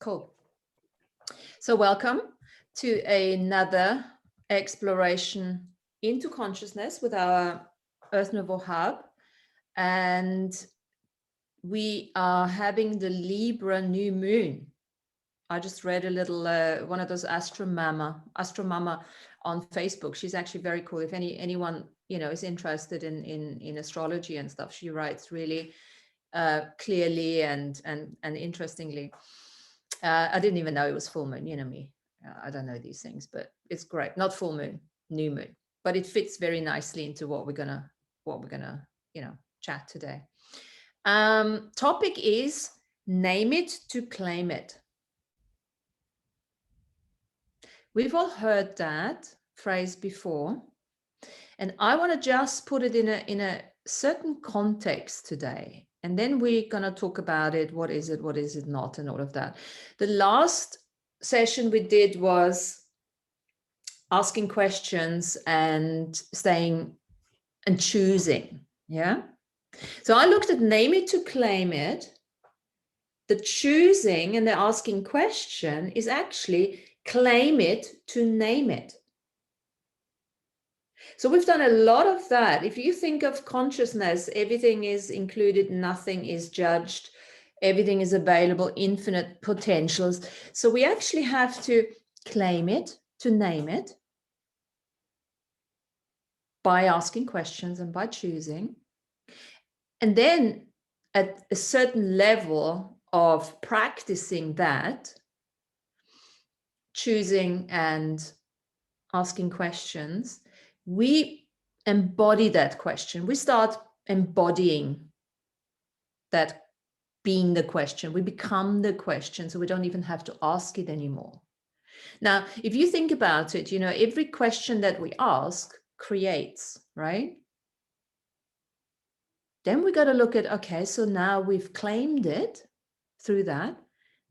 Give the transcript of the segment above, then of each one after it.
Cool. So welcome to another exploration into consciousness with our Earth Nouveau Hub. And we are having the Libra new moon. I just read a little, one of those Astro Mama on Facebook. She's actually very cool. If anyone, is interested in astrology and stuff, she writes really clearly and interestingly. I didn't even know it was full moon, me. I don't know these things, but it's great. Not full moon, new moon, but it fits very nicely into what we're gonna, chat today. Topic is name it to claim it. We've all heard that phrase before, and I want to just put it in a certain context today. And then we're going to talk about it. What is it not, and all of that. The last session we did was asking questions and staying and choosing. Yeah. So I looked at name it to claim it. The choosing and the asking question is actually claim it to name it. So we've done a lot of that. If you think of consciousness, everything is included, nothing is judged, everything is available, infinite potentials. So we actually have to claim it, to name it, by asking questions and by choosing. And then at a certain level of practicing that, choosing and asking questions, we embody that question. We start embodying that being the question. We become the question, so we don't even have to ask it anymore. Now, if you think about it, every question that we ask creates, right? Then we got to look at, okay, so now we've claimed it through that.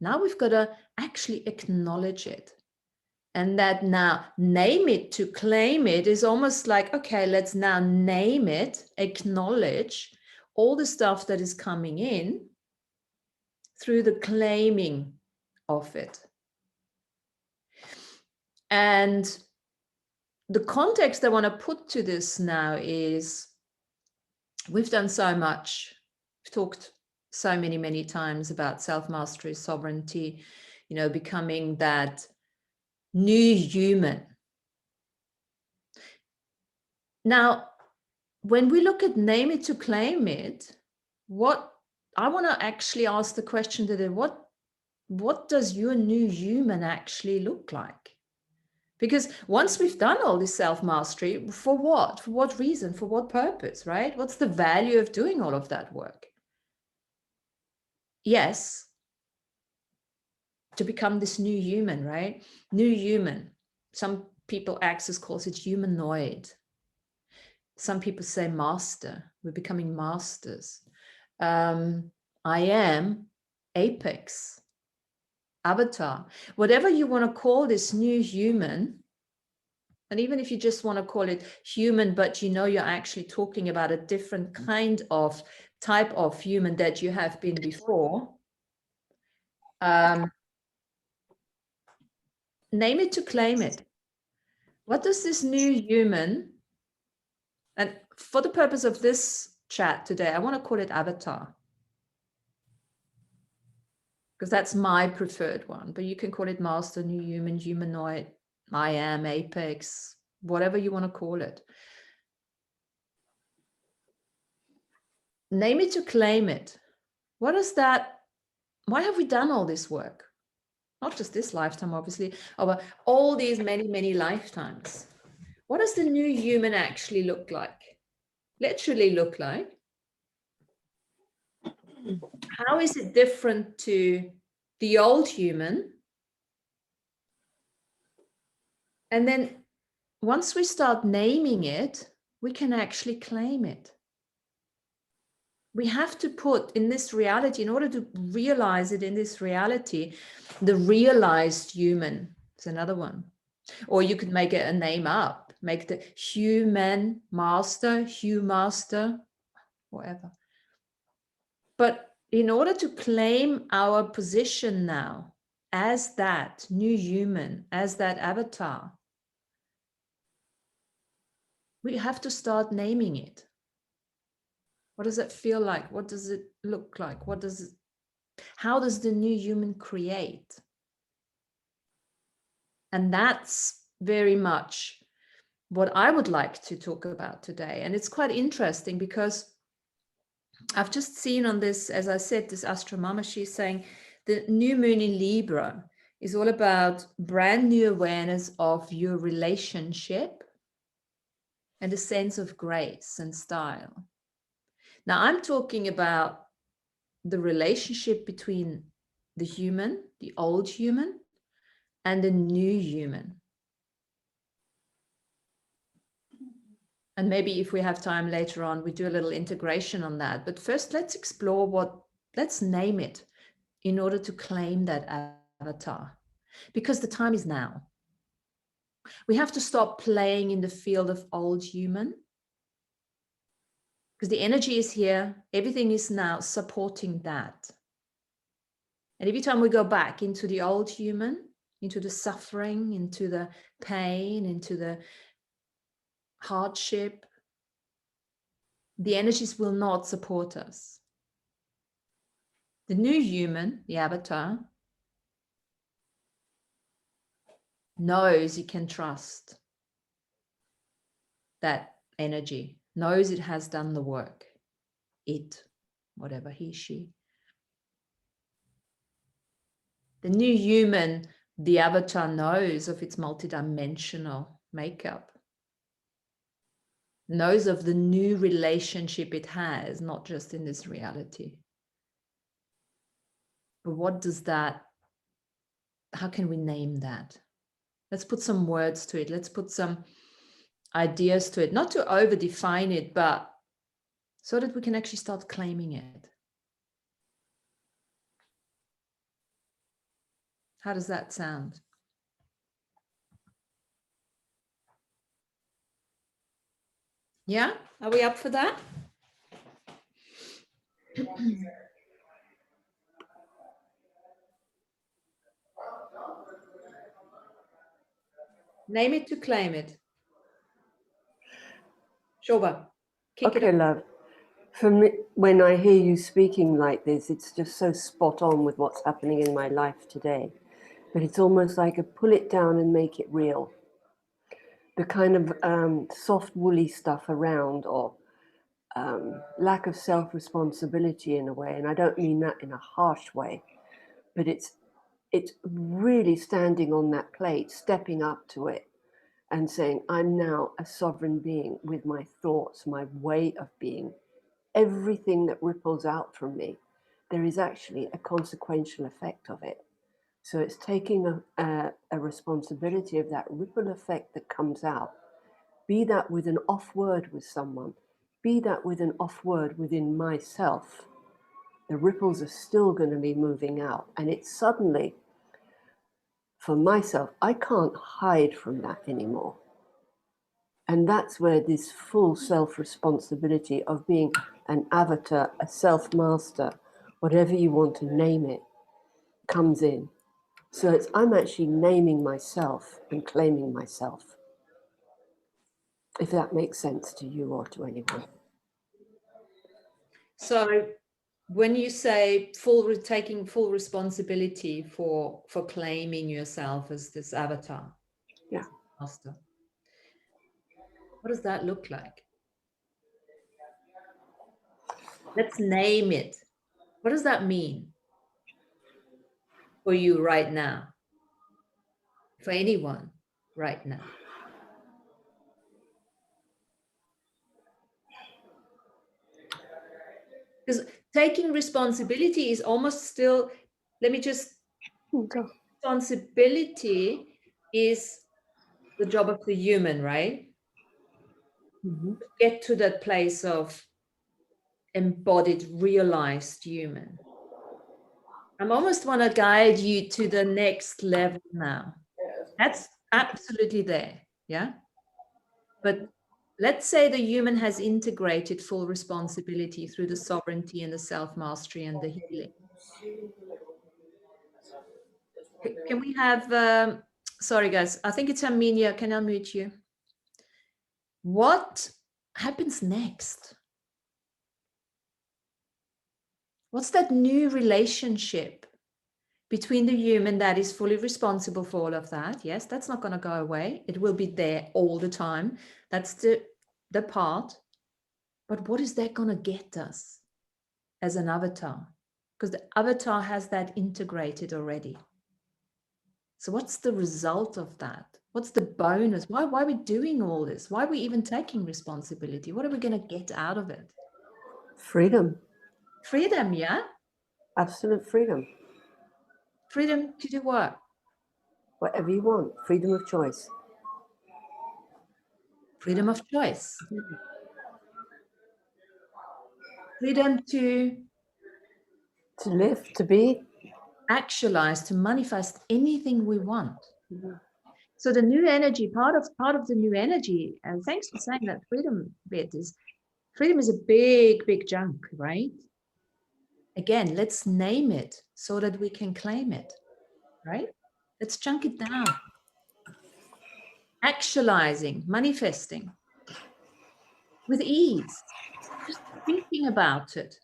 Now we've got to actually acknowledge it. And that now name it to claim it is almost like, okay, let's now name it, acknowledge all the stuff that is coming in through the claiming of it. And the context I want to put to this now is we've done so much. We've talked so many times about self-mastery, sovereignty, becoming that new human. Now, when we look at name it to claim it, what I want to actually ask the question today, what does your new human actually look like? Because once we've done all this self-mastery, for what? For what reason? For what purpose, right? What's the value of doing all of that work? Yes, to become this new human, right? New human. Some people, Access calls it humanoid. Some people say master. We're becoming masters. I am apex, avatar, whatever you want to call this new human. And even if you just want to call it human, but you're actually talking about a different kind of type of human that you have been before. Name it to claim it. What does this new human, and for the purpose of this chat today, I want to call it avatar, because that's my preferred one, but you can call it master, new human, humanoid, I am, apex, whatever you want to call it. Name it to claim it. What is that? Why have we done all this work? Not just this lifetime, obviously, but all these many lifetimes. What does the new human actually look like? Literally look like? How is it different to the old human? And then once we start naming it, we can actually claim it. We have to put in this reality, in order to realize it in this reality, the realized human is another one. Or you could make it a name up, make the human master, Hugh master, whatever. But in order to claim our position now, as that new human, as that avatar, we have to start naming it. What does it feel like? What does it look like? How does the new human create? And that's very much what I would like to talk about today. And it's quite interesting because I've just seen on this, as I said, this Astro Mama, she's saying the new moon in Libra is all about brand new awareness of your relationship and a sense of grace and style. Now, I'm talking about the relationship between the human, the old human, and the new human. And maybe if we have time later on, we do a little integration on that. But first, let's explore let's name it in order to claim that avatar. Because the time is now. We have to stop playing in the field of old human. Because the energy is here. Everything is now supporting that. And every time we go back into the old human, into the suffering, into the pain, into the hardship, the energies will not support us. The new human, the avatar, knows he can trust that energy, knows it has done the work. It, whatever he, she. The new human, the avatar, knows of its multidimensional makeup, knows of the new relationship it has, not just in this reality. But what does that, how can we name that? Let's put some words to it. Let's put some ideas to it, not to over define it, but so that we can actually start claiming it. How does that sound? Yeah, are we up for that? Name it to claim it. Shoba, kick it Okay, off. love. For me, when I hear you speaking like this, it's just so spot on with what's happening in my life today. But it's almost like a pull it down and make it real. The kind of soft, woolly stuff around, or lack of self-responsibility in a way. And I don't mean that in a harsh way, but it's really standing on that plate, stepping up to it and saying, I'm now a sovereign being with my thoughts, my way of being. Everything that ripples out from me, there is actually a consequential effect of it. So it's taking a responsibility of that ripple effect that comes out, be that with an off word with someone, be that with an off word within myself. The ripples are still going to be moving out. And it's suddenly, for myself, I can't hide from that anymore. And that's where this full self-responsibility of being an avatar, a self-master, whatever you want to name it, comes in. So I'm actually naming myself and claiming myself, if that makes sense to you or to anyone. So when you say taking full responsibility for claiming yourself as this avatar, Yeah. master, what does that look like? Let's name it. What does that mean for you right now? For anyone right now? Because taking responsibility is almost still, let me just, responsibility is the job of the human, right? Mm-hmm. Get to that place of embodied, realized human. I almost want to guide you to the next level now. That's absolutely there, yeah? But let's say the human has integrated full responsibility through the sovereignty and the self-mastery and the healing. Can we have, sorry guys, I think it's Armenia. Can I unmute you? What happens next? What's that new relationship between the human that is fully responsible for all of that? Yes, that's not going to go away. It will be there all the time. That's the part. But what is that going to get us as an avatar? Because the avatar has that integrated already. So what's the result of that? What's the bonus? Why are we doing all this? Why are we even taking responsibility? What are we going to get out of it? Freedom. Freedom, yeah? Absolute freedom. Freedom to do what? Whatever you want. Freedom of choice. Freedom of choice. Freedom to live, to be. actualize, to manifest anything we want. So the new energy, part of the new energy, and thanks for saying that freedom bit, is freedom is a big, big chunk, right? Again, let's name it so that we can claim it, right? Let's chunk it down. Actualizing, manifesting with ease, just thinking about it.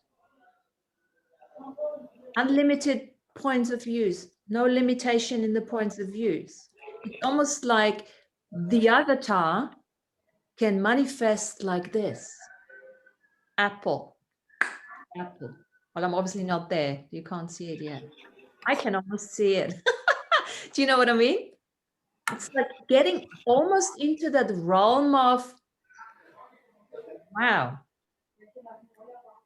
Unlimited points of views, no limitation in the points of views. It's almost like the avatar can manifest like this. Apple. Well, I'm obviously not there. You can't see it yet. I can almost see it. Do you know what I mean? It's like getting almost into that realm of, wow,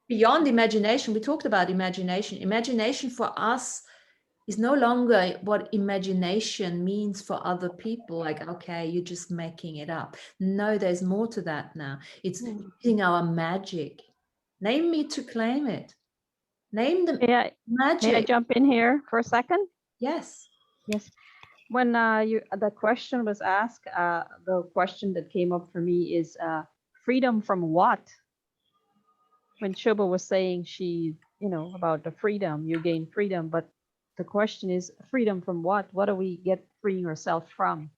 beyond imagination. We talked about imagination. Imagination for us is no longer what imagination means for other people. Like, okay, you're just making it up. No, there's more to that now. It's using our magic. Name me to claim it. Name the magic. May I jump in here for a second? Yes. Yes. When the question was asked, the question that came up for me is freedom from what? When Shobha was saying about the freedom, you gain freedom, but the question is freedom from what? What do we get freeing ourselves from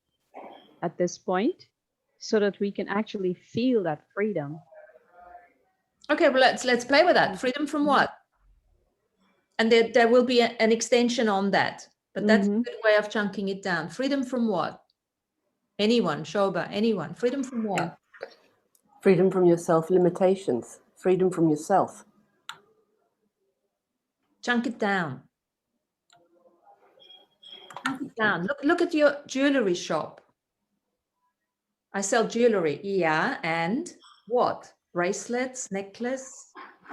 at this point so that we can actually feel that freedom? Okay, well, let's play with that. Freedom from what? And there will be an extension on that, but that's a good way of chunking it down. Freedom from what? Anyone, Shobha, anyone. Freedom from what? Yeah. Freedom from your self-limitations. Freedom from yourself. Chunk it down. Chunk it down. Look at your jewelry shop. I sell jewelry. Yeah, and what? Bracelets, necklace,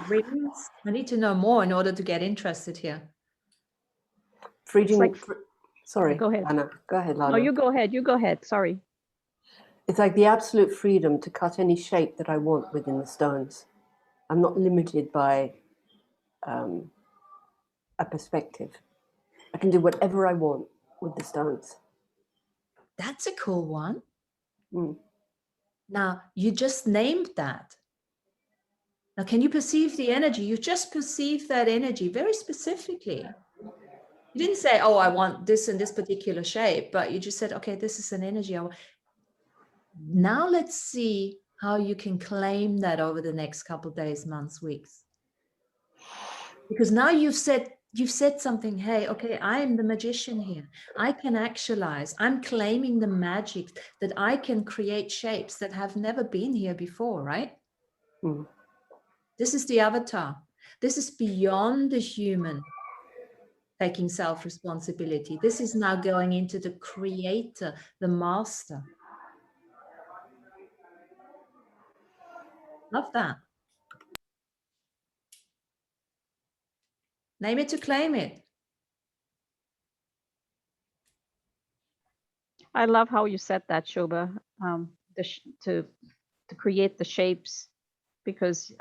rings? I need to know more in order to get interested here. Freedom. Sorry, go ahead. Anna. Go ahead, Lana. No, you go ahead. You go ahead. Sorry. It's like the absolute freedom to cut any shape that I want within the stones. I'm not limited by a perspective. I can do whatever I want with the stones. That's a cool one. Mm. Now, you just named that. Now, can you perceive the energy? You just perceive that energy very specifically. You didn't say, oh, I want this in this particular shape, but you just said, okay, this is an energy. Now let's see how you can claim that over the next couple of days, months, weeks. Because now you've said something, hey, okay, I am the magician here. I can actualize. I'm claiming the magic that I can create shapes that have never been here before, right? Mm. This is the avatar. This is beyond the human taking self-responsibility. This is now going into the creator, the master. Love that. Name it to claim it. I love how you said that, Shobha, to create the shapes, because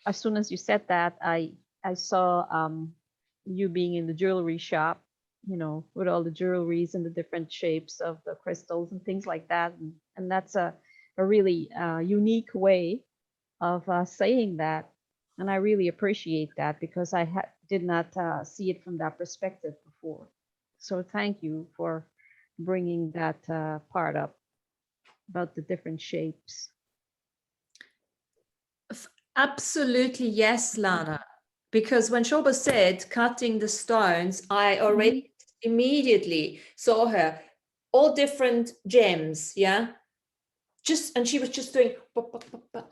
as soon as you said that, I saw you being in the jewelry shop, with all the jewelries and the different shapes of the crystals and things like that, and that's a really unique way of saying that, and I really appreciate that, because I did not see it from that perspective before. So thank you for bringing that part up about the different shapes. Absolutely, yes, Lana. Because when Shoba said cutting the stones, I already immediately saw her, all different gems, yeah? And she was just doing,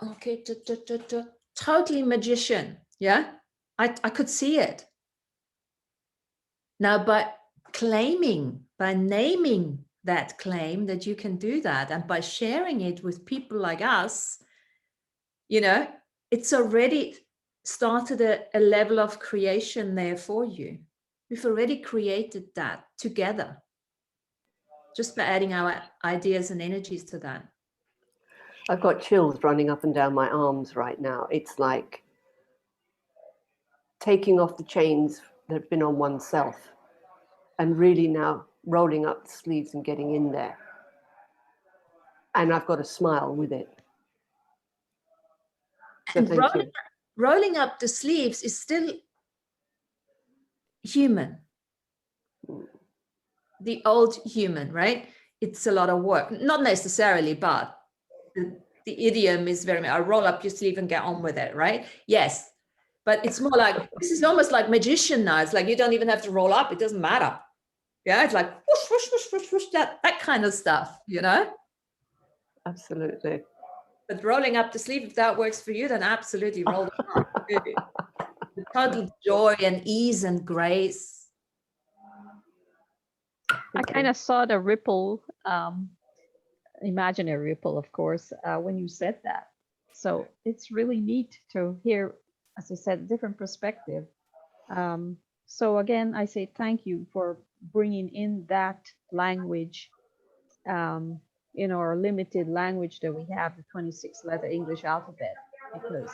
okay, totally magician, yeah? I could see it. Now, by naming that claim that you can do that, and by sharing it with people like us, you know, it's already started a level of creation there for you. We've already created that together, just by adding our ideas and energies to that. I've got chills running up and down my arms right now. It's like taking off the chains that have been on oneself and really now rolling up the sleeves and getting in there. And I've got a smile with it. So And thank you. rolling up the sleeves is still human. The old human, right? It's a lot of work. Not necessarily, but the idiom is very, I roll up your sleeve and get on with it, right? Yes. But it's more like, this is almost like magician now. It's like you don't even have to roll up. It doesn't matter. Yeah, it's like whoosh, whoosh, whoosh, whoosh, whoosh, that kind of stuff, you know? Absolutely. But rolling up the sleeve, if that works for you, then absolutely roll it up. The total joy and ease and grace. I kind of saw the ripple, imaginary ripple, of course, when you said that. So it's really neat to hear, as I said, different perspective. So again, I say thank you for bringing in that language in our limited language that we have, the 26-letter English alphabet, because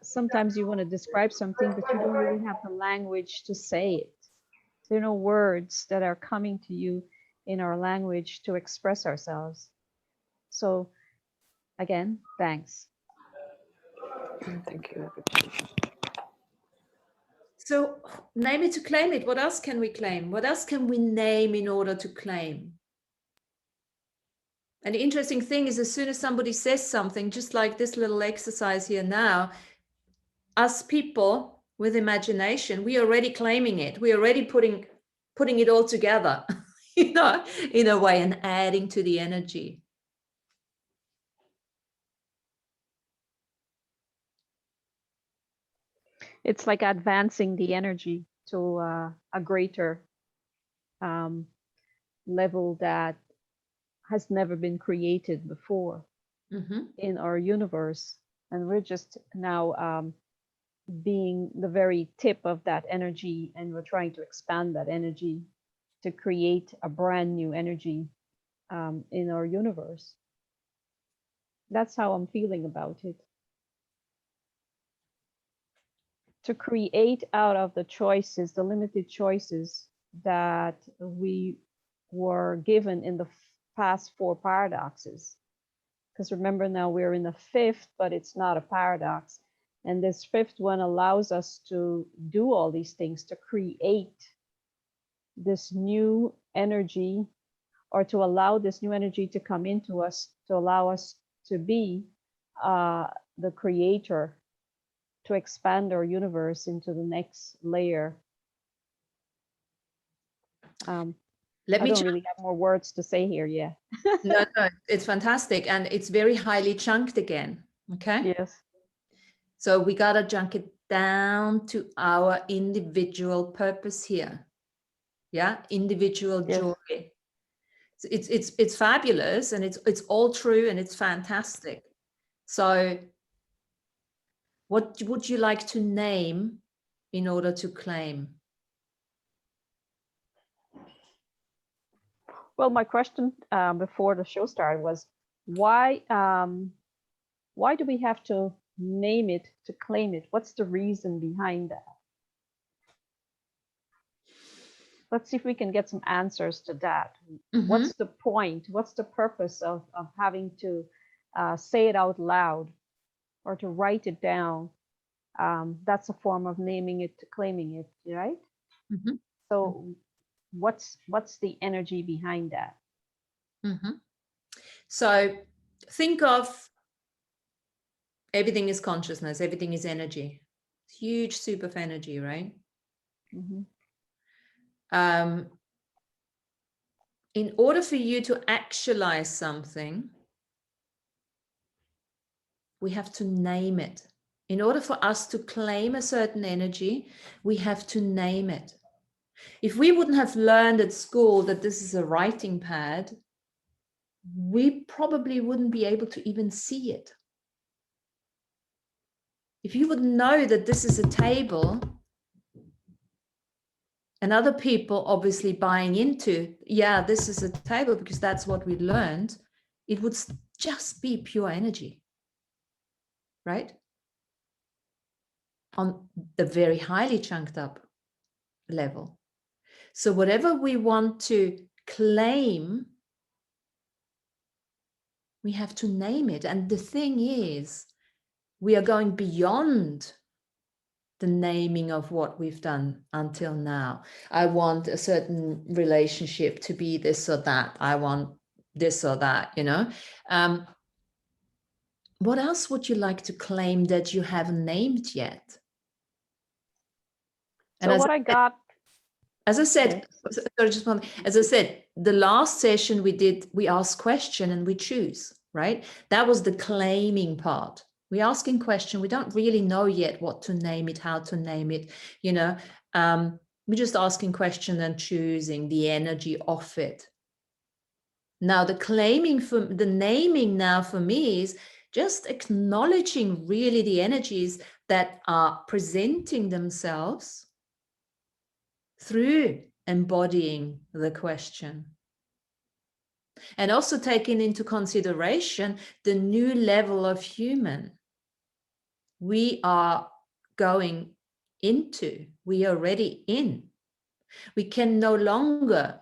sometimes you want to describe something, but you don't really have the language to say it. There are no words that are coming to you in our language to express ourselves. So again, thanks. Thank you. So name it to claim it. What else can we claim? What else can we name in order to claim? And the interesting thing is, as soon as somebody says something, just like this little exercise here now, us people with imagination, we are already claiming it. We're already putting it all together, you know, in a way, and adding to the energy. It's like advancing the energy to a greater level that has never been created before in our universe. And we're just now being the very tip of that energy, and we're trying to expand that energy to create a brand new energy in our universe. That's how I'm feeling about it. To create out of the choices, the limited choices that we were given in the past 4 paradoxes. Because remember, now we're in the 5th, but it's not a paradox. And this 5th one allows us to do all these things, to create this new energy, or to allow this new energy to come into us, to allow us to be the creator, to expand our universe into the next layer. Let I me don't really have more words to say here. Yeah. no, it's fantastic. And it's very highly chunked again. Okay. Yes. So we got to chunk it down to our individual purpose here. Yeah. Individual Yes. joy. So it's fabulous, and it's all true, and it's fantastic. So what would you like to name in order to claim? Well, my question before the show started was, why do we have to name it to claim it? What's the reason behind that? Let's see if we can get some answers to that. What's the point? What's the purpose of having to say it out loud or to write it down? That's a form of naming it to claiming it, right? So what's the energy behind that? Mm-hmm. So think of everything is consciousness, everything is energy. Huge soup of energy, right? Mm-hmm. In order for you to actualize something, we have to name it. In order for us to claim a certain energy, we have to name it. If we wouldn't have learned at school that this is a writing pad, we probably wouldn't be able to even see it. If you would know that this is a table, and other people obviously buying into, yeah, this is a table because that's what we learned, it would just be pure energy, right? On the very highly chunked up level. So whatever we want to claim, we have to name it. And the thing is, we are going beyond the naming of what we've done until now. I want a certain relationship to be this or that. I want this or that, you know. What else would you like to claim that you haven't named yet? And So what I got, as I said, sorry, just one. As I said, the last session we did, we ask question and we choose, right? That was the claiming part. We asking question. We don't really know yet what to name it, how to name it. You know, we're just asking question and choosing the energy of it. Now, the claiming for the naming now for me is just acknowledging really the energies that are presenting themselves through embodying the question. And also taking into consideration the new level of human we are going into, we are already in. We can no longer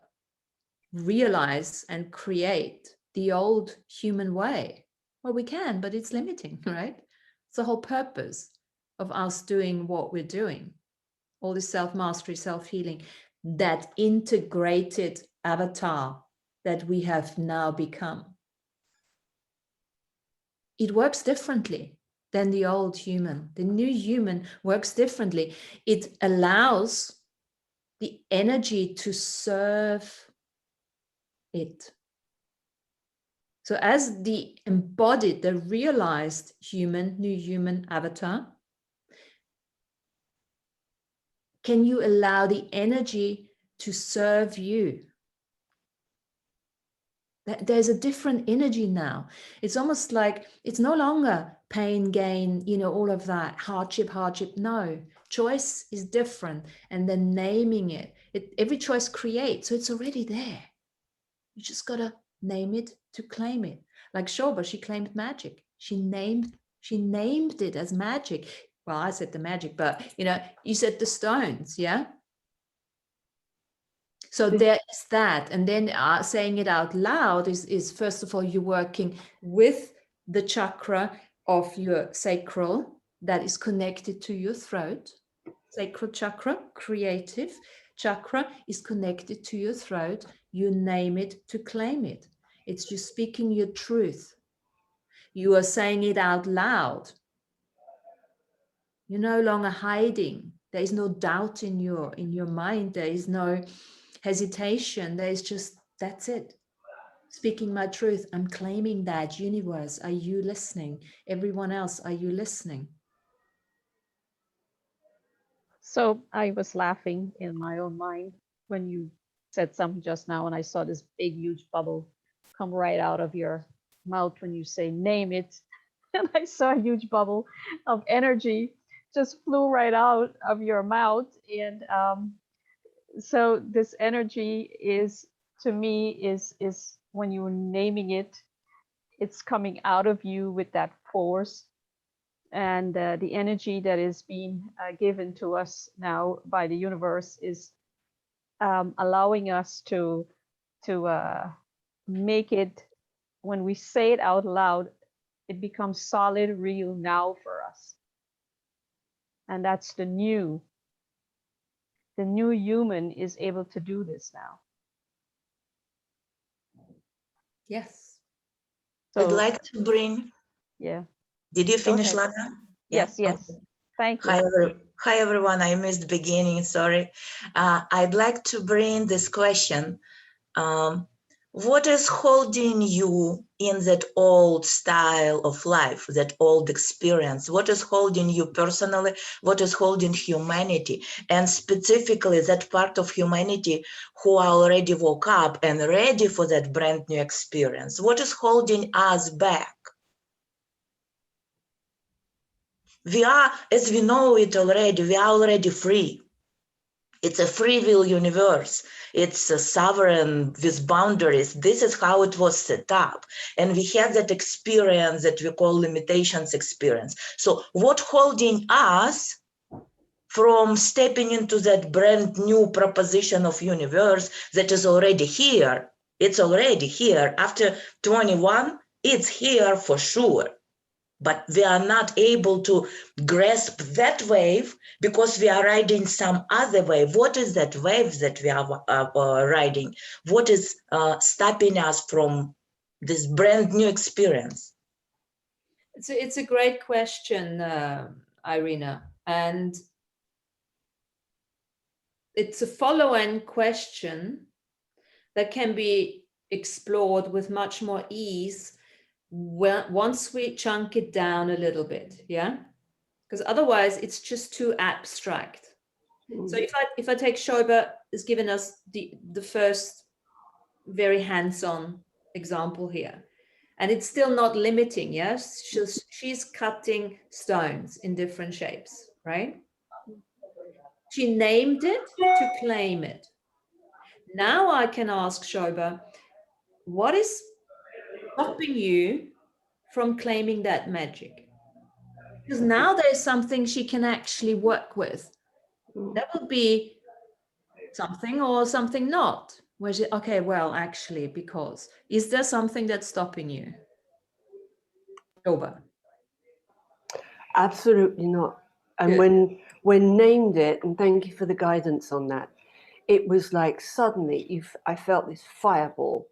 realize and create the old human way. Well, we can, but it's limiting, right? It's the whole purpose of us doing what we're doing. All this self-mastery, self-healing, that integrated avatar that we have now become. It works differently than the old human. The new human works differently. It allows the energy to serve it. So as the embodied, the realized human, new human avatar, can you allow the energy to serve you? There's a different energy now. It's almost like it's no longer pain, gain, you know, all of that, hardship. No, choice is different. And then naming it, every choice creates, so it's already there. You just got to name it to claim it. Like Shoba, she claimed magic. She named it as magic. Well, I said the magic, but you know, you said the stones, yeah? So there is that. And then saying it out loud is first of all, you're working with the chakra of your sacral that is connected to your throat. Sacral chakra, creative chakra is connected to your throat. You name it to claim it. It's you speaking your truth. You are saying it out loud. You're no longer hiding. There is no doubt in your mind. There is no hesitation. There is just, that's it. Speaking my truth. I'm claiming that. Universe, are you listening? Everyone else, are you listening? so I was laughing in my own mind when you said something just now, and I saw this big, huge bubble come right out of your mouth when you say name it. And I saw a huge bubble of energy just flew right out of your mouth. And so this energy is, to me, is when you're naming it, it's coming out of you with that force. And the energy that is being given to us now by the universe is allowing us to make it, when we say it out loud, it becomes solid, real now for us. And that's the new the new human is able to do this now. Yes. So, I'd like to bring. yeah. Did you Go finish, ahead. Lana? Yes, Yeah? yes. Okay. Thank you. Hi, everyone. I missed the beginning. Sorry. I'd like to bring this question. What is holding you in that old style of life, that old experience? What is holding you personally? What is holding humanity? And specifically that part of humanity who already woke up and ready for that brand new experience? What is holding us back? We are, as we know it already, we are already free. It's a free will universe. It's a sovereign with boundaries. This is how it was set up. And we had that experience that we call limitations experience. So what holding us from stepping into that brand new proposition of universe that is already here? It's already here. After 21, it's here for sure. But we are not able to grasp that wave because we are riding some other wave. What is that wave that we are riding? What is stopping us from this brand new experience? It's a great question, Irina. And it's a follow-on question that can be explored with much more ease once we chunk it down a little bit, yeah? Because otherwise it's just too abstract. So if I take Shoba has given us the first very hands-on example here, and it's still not limiting, yes? She's cutting stones in different shapes, right? She named it to claim it. Now I can ask Shoba, what is stopping you from claiming that magic? Because now there's something she can actually work with. That would be something or something not. Where she, okay, well, actually, because is there something that's stopping you? Shoba. Absolutely not. And Good. when named it, and thank you for the guidance on that, it was like suddenly I felt this fireball,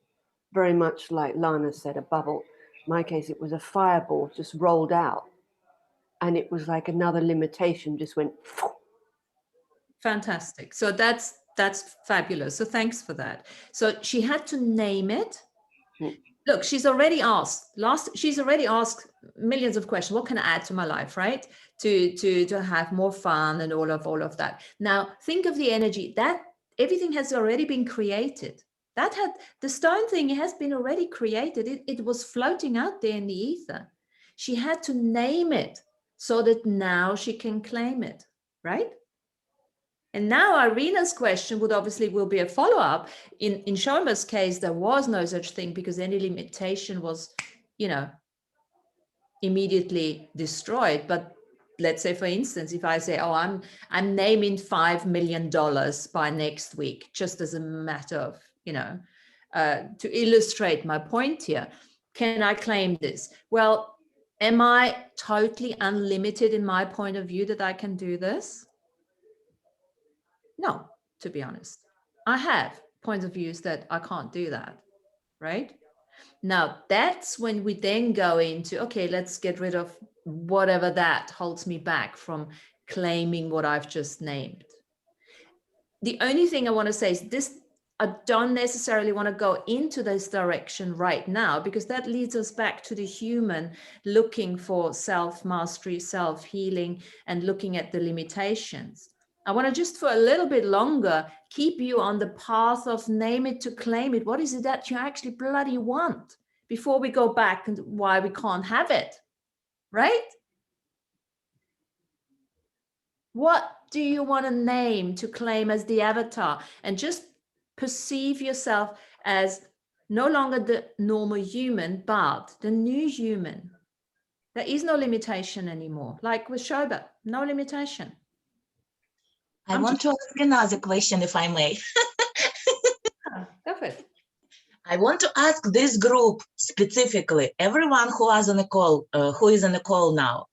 very much like Lana said, a bubble. In my case, it was a fireball just rolled out. And it was like another limitation just went. Fantastic. So that's fabulous. So thanks for that. So she had to name it. Look, she's already asked millions of questions. What can I add to my life, right? To have more fun and all of that. Now think of the energy that everything has already been created. That had the stone thing has been already created. It was floating out there in the ether. She had to name it so that now she can claim it, right? And now Irina's question will be a follow-up. In Shoma's case, there was no such thing because any limitation was, immediately destroyed. But let's say, for instance, if I say, oh, I'm naming $5 million by next week, just as a matter of, to illustrate my point here, can I claim this? Well, am I totally unlimited in my point of view that I can do this? No, to be honest. I have points of views that I can't do that, right? Now, that's when we then go into, okay, let's get rid of whatever that holds me back from claiming what I've just named. The only thing I want to say is this, I don't necessarily want to go into this direction right now because that leads us back to the human looking for self-mastery, self-healing, and looking at the limitations. I want to just for a little bit longer keep you on the path of name it to claim it. What is it that you actually bloody want before we go back and why we can't have it, right? What do you want to name to claim as the avatar? And just perceive yourself as no longer the normal human, but the new human. There is no limitation anymore. Like with Shoba, no limitation. I want to ask another question, if I may. Go for it. I want to ask this group specifically, everyone who is on a call, now.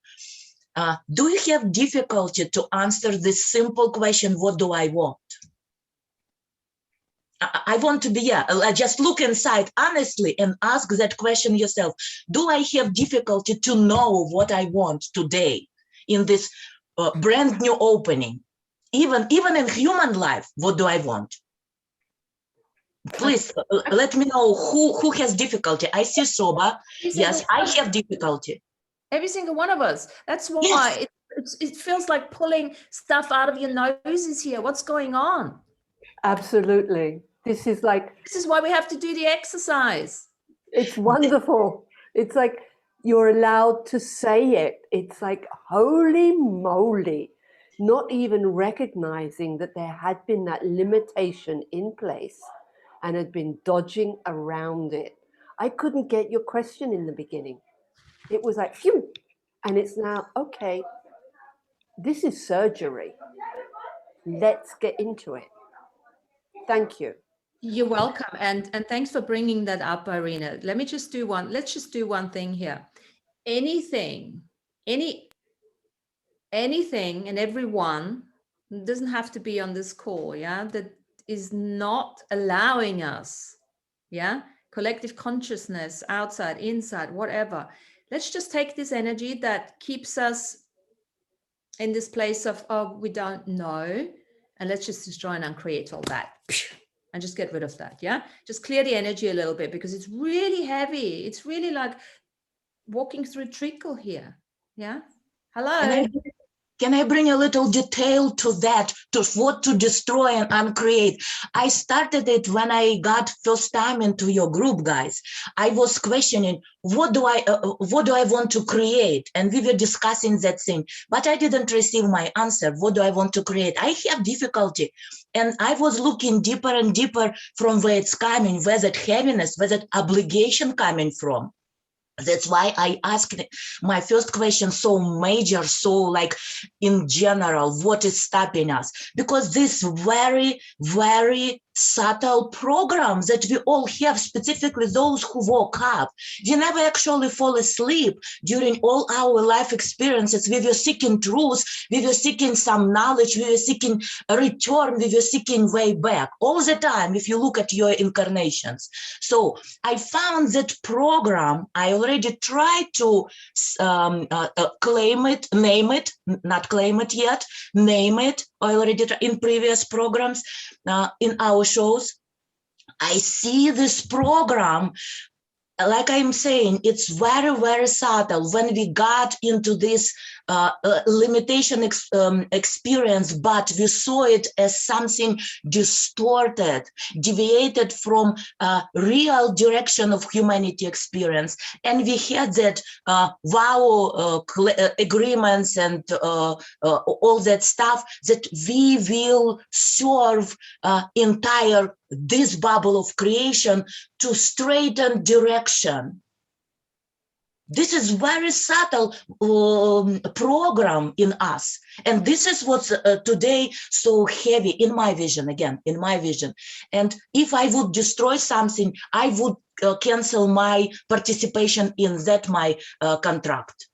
do you have difficulty to answer this simple question, what do I want? I want to be, just look inside honestly and ask that question yourself. Do I have difficulty to know what I want today in this brand new opening? Even in human life, what do I want? Please let me know who has difficulty. I see Soba. Yes, I have difficulty. Every single one of us. That's why Yes. it feels like pulling stuff out of your noses here. What's going on? Absolutely. This is why we have to do the exercise. It's wonderful. It's like you're allowed to say it. It's like, holy moly, not even recognizing that there had been that limitation in place and had been dodging around it. I couldn't get your question in the beginning. It was like, phew, and it's now, okay, this is surgery. Let's get into it. Thank you. You're welcome, and thanks for bringing that up, Irina. Let's just do one thing here. Anything and everyone doesn't have to be on this call, that is not allowing us, collective consciousness, outside, inside, whatever. Let's just take this energy that keeps us in this place of, oh, we don't know, and let's just destroy and uncreate all that and just get rid of that. Just clear the energy a little bit, because it's really heavy. It's really like walking through treacle here. Hello. Can I bring a little detail to that, to what to destroy and uncreate? I started it when I got first time into your group, guys. I was questioning, what do I want to create? And we were discussing that thing, but I didn't receive my answer. What do I want to create? I have difficulty. And I was looking deeper and deeper from where it's coming, where that heaviness, where that obligation coming from. That's why I asked my first question so major, so like in general, what is stopping us? Because this very, very subtle program that we all have, specifically those who woke up, we never actually fall asleep during all our life experiences. We were seeking truth, we were seeking some knowledge, we were seeking a return, we were seeking way back all the time, if you look at your incarnations. So I found that program, I already tried to claim it, name it, not claim it yet, name it, I already in previous programs, in our shows. I see this program, like I'm saying, it's very, very subtle. When we got into this limitation experience, but we saw it as something distorted, deviated from real direction of humanity experience. And we had that vow agreements and all that stuff, that we will serve entire this bubble of creation to straighten direction. This is very subtle program in us. And this is what's today so heavy in my vision, again, in my vision. And if I would destroy something, I would cancel my participation in that, my contract.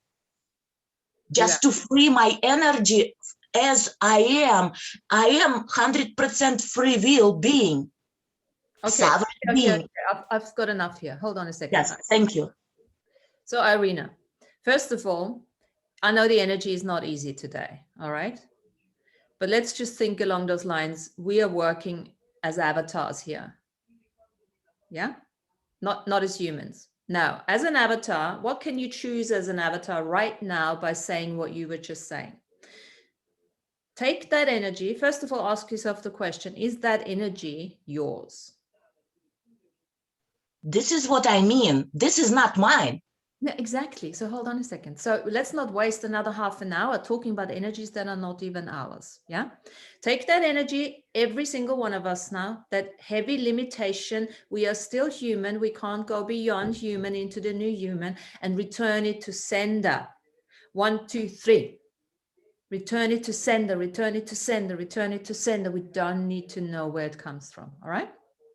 Just to free my energy as I am 100% free will being. Okay, I've got enough here. Hold on a second. Yes, thank you. So Irina, first of all, I know the energy is not easy today, all right? But let's just think along those lines. We are working as avatars here. Not as humans. Now, as an avatar, what can you choose as an avatar right now by saying what you were just saying? Take that energy. First of all, ask yourself the question, is that energy yours? This is what I mean. This is not mine. Yeah, exactly. So hold on a second. So let's not waste another half an hour talking about energies that are not even ours. Take that energy, every single one of us now, that heavy limitation. We are still human. We can't go beyond human into the new human, and return it to sender. 1, 2, 3. Return it to sender, return it to sender, return it to sender. We don't need to know where it comes from. All right.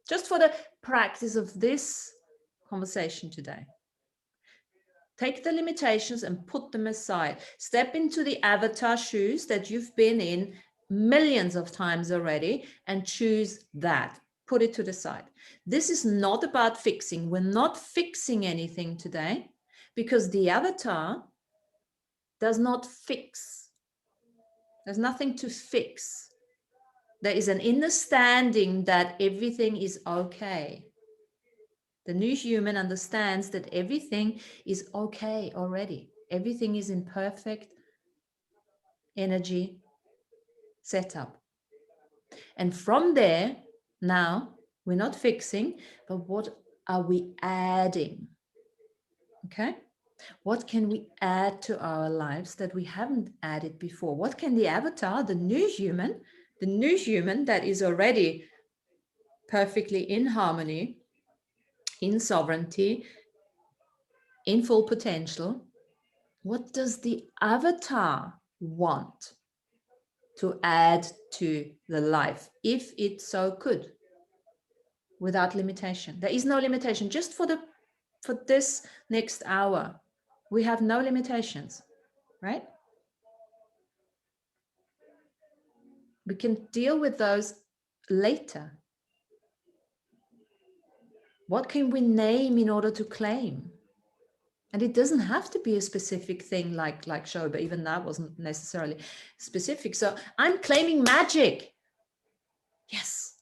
Just for the practice of this conversation today. Take the limitations and put them aside. Step into the avatar shoes that you've been in millions of times already and choose that. Put it to the side. This is not about fixing. We're not fixing anything today because the avatar does not fix. There's nothing to fix. There is an understanding that everything is okay. The new human understands that everything is okay already. Everything is in perfect energy setup. And from there, now we're not fixing, but what are we adding? Okay? What can we add to our lives that we haven't added before? What can the avatar, the new human that is already perfectly in harmony, in sovereignty, in full potential, what does the avatar want to add to the life, if it so could, without limitation? There is no limitation. Just for this next hour, we have no limitations, right? We can deal with those later. What can we name in order to claim? And it doesn't have to be a specific thing like Shoba, even that wasn't necessarily specific. So I'm claiming magic. Yes.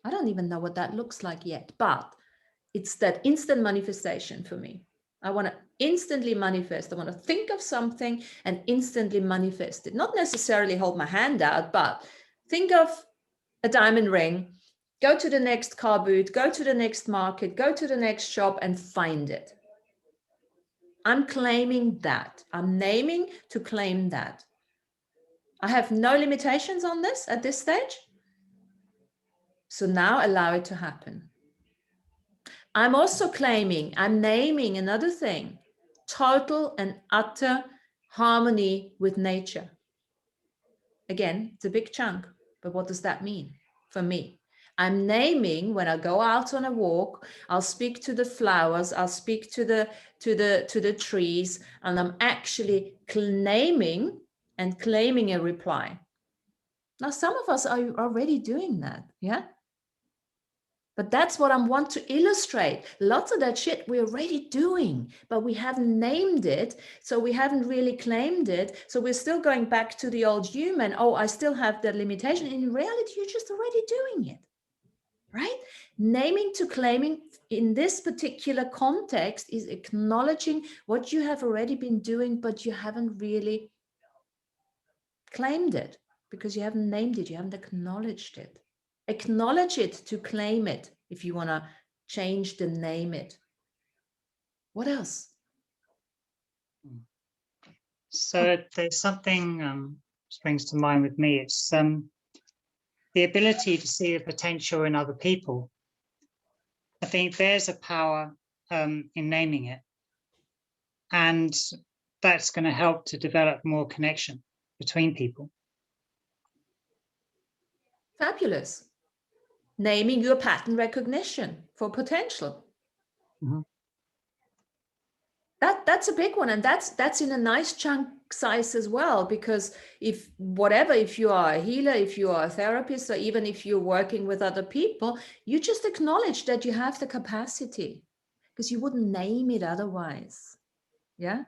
I don't even know what that looks like yet, but it's that instant manifestation for me. I want to instantly manifest. I want to think of something and instantly manifest it. Not necessarily hold my hand out, but think of a diamond ring, go to the next car boot, go to the next market, go to the next shop and find it. I'm claiming that. I'm naming to claim that. I have no limitations on this at this stage. So now allow it to happen. I'm also claiming, I'm naming another thing, total and utter harmony with nature. Again, it's a big chunk, but what does that mean for me? I'm naming when I go out on a walk, I'll speak to the flowers, I'll speak to the trees, and I'm actually naming and claiming a reply. Now, some of us are already doing that, yeah? But that's what I want to illustrate. Lots of that shit we're already doing, but we haven't named it. So we haven't really claimed it. So we're still going back to the old human. Oh, I still have that limitation. In reality, you're just already doing it, right? Naming to claiming in this particular context is acknowledging what you have already been doing, but you haven't really claimed it because you haven't named it. You haven't acknowledged it. Acknowledge it to claim it if you want to change the name it. What else? So there's something springs to mind with me. It's the ability to see the potential in other people. I think there's a power in naming it. And that's going to help to develop more connection between people. Fabulous. Naming your pattern recognition for potential. Mm-hmm. That's a big one, and that's in a nice chunk size as well, because if you are a healer, if you are a therapist, or even if you're working with other people, you just acknowledge that you have the capacity, because you wouldn't name it otherwise. Yeah.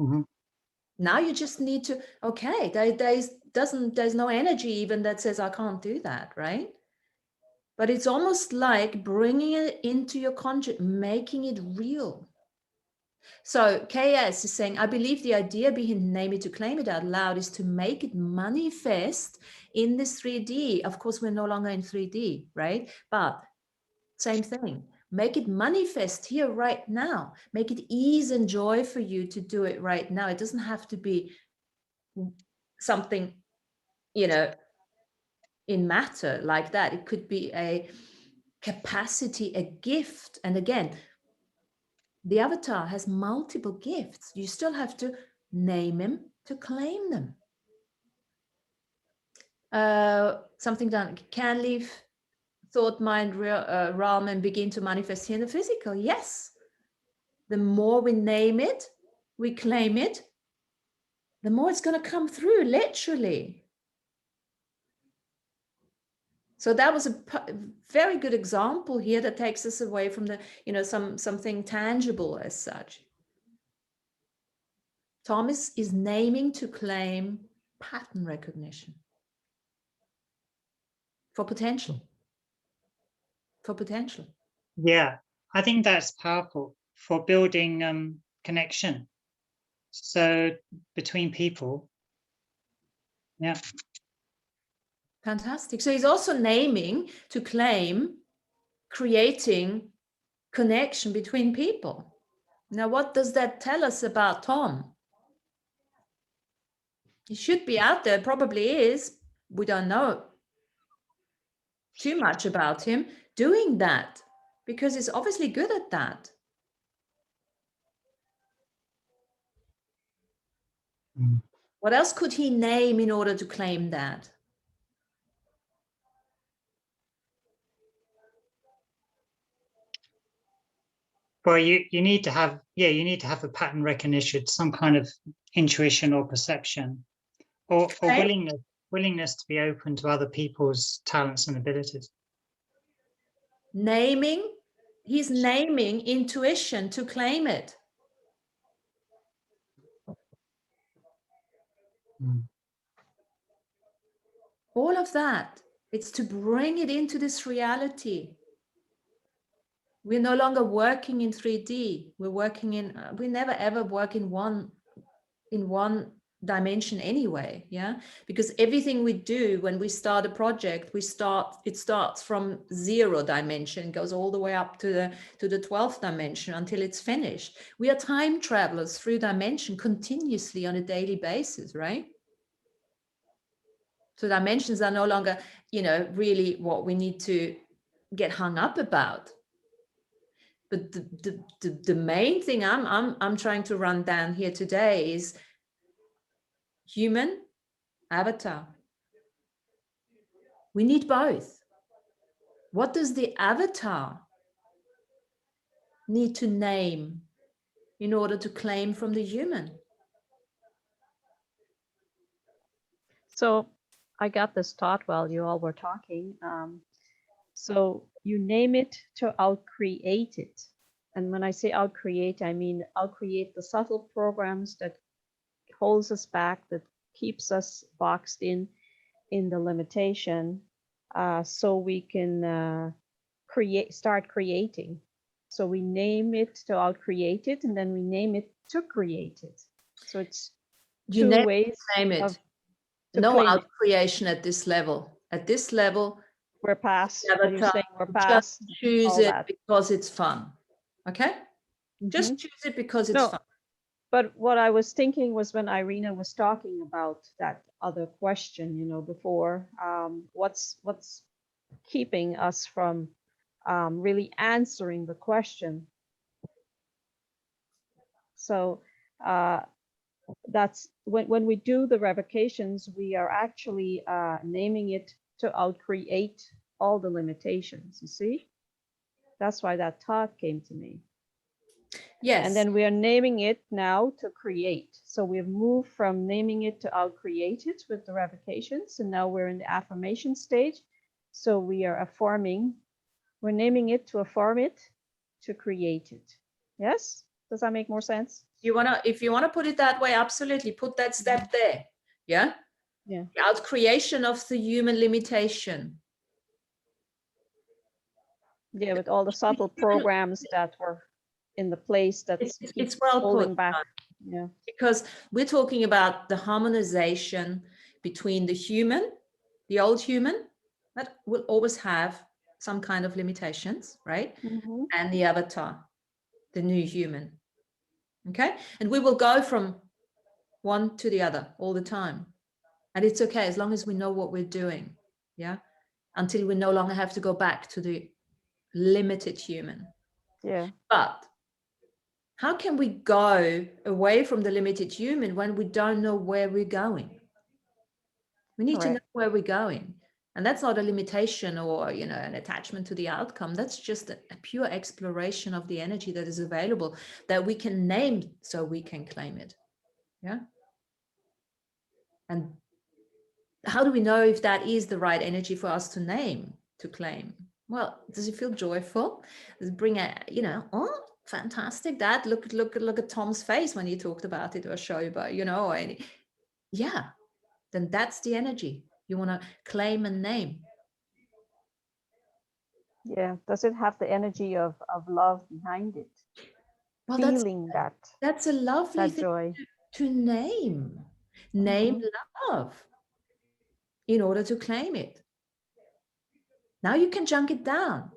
Mm-hmm. Now you just need to, okay, there's no energy even that says I can't do that, right? But it's almost like bringing it into your conscious, making it real. So KS is saying, I believe the idea behind name it to claim it out loud is to make it manifest in this 3D. Of course, we're no longer in 3D, right? But same thing. Make it manifest here right now. Make it ease and joy for you to do it right now. It doesn't have to be something, in matter like that. It could be a capacity, a gift. And again, the avatar has multiple gifts. You still have to name him to claim them. Something done can leave thought, mind, realm and begin to manifest here in the physical. Yes, the more we name it, we claim it, the more it's going to come through, literally. So that was a very good example here that takes us away from the, something tangible as such. Thomas is naming to claim pattern recognition for potential. For potential. Yeah, I think that's powerful for building connection. So between people. Yeah. Fantastic. So he's also naming to claim creating connection between people. Now, what does that tell us about Tom? He should be out there, probably is. We don't know too much about him doing that because he's obviously good at that. Mm. What else could he name in order to claim that? Well, you need to have, the pattern recognition, some kind of intuition or perception, or Okay. willingness to be open to other people's talents and abilities. He's naming intuition to claim it. Mm. All of that, it's to bring it into this reality. We're no longer working in 3D. We're working in, we never ever work in one dimension anyway, yeah? Because everything we do when we start a project, it starts from 0 dimension, goes all the way up to the 12th dimension until it's finished. We are time travelers through dimension continuously on a daily basis, right? So dimensions are no longer, really what we need to get hung up about. But the main thing I'm trying to run down here today is human, avatar. We need both. What does the avatar need to name in order to claim from the human? So I got this thought while you all were talking. So you name it to outcreate it. And when I say outcreate, I mean outcreate the subtle programs that holds us back, that keeps us boxed in the limitation, so we can start creating. So we name it to outcreate it, and then we name it to create it. So it's You two ways name it. of No claim it. out creation at this level. At this level, We're past. avatar, You're saying we're past. just choose all it that. because it's fun. Okay? Just Mhm. choose it because it's No. fun. But what I was thinking was when Irina was talking about that other question, before, what's keeping us from really answering the question? So that's when we do the revocations, we are actually naming it to outcreate all the limitations. You see, that's why that thought came to me. Yes. And then we are naming it now to create. So we've moved from naming it to outcreate it with the revocations, and now we're in the affirmation stage. So we are affirming, we're naming it to affirm it, to create it. Yes? Does that make more sense? If you wanna put it that way, absolutely put that step there. Yeah? Yeah. The outcreation of the human limitation. Yeah, with all the subtle programs that were in the place that's It's well holding put, back. Yeah. because we're talking about the harmonization between the human, the old human, that will always have some kind of limitations, right? Mhm. And the avatar, the new human. Okay? And we will go from one to the other all the time. And it's okay as long as we know what we're doing. Yeah. Until we no longer have to go back to the limited human. Yeah. But how can we go away from the limited human when we don't know where we're going? We need to know Correct. where we're going. And that's not a limitation or, an attachment to the outcome. That's just a pure exploration of the energy that is available, that we can name so we can claim it. Yeah. And how do we know if that is the right energy for us to name, to claim? Well, does it feel joyful? Does it bring oh, fantastic. That look at Tom's face when he talked about it, or Shoba, and yeah, then that's the energy you want to claim and name. Yeah. Does it have the energy of love behind it? Well, Feeling that's a lovely that thing joy. to name. Name love in order to claim it. Now you can chunk it down.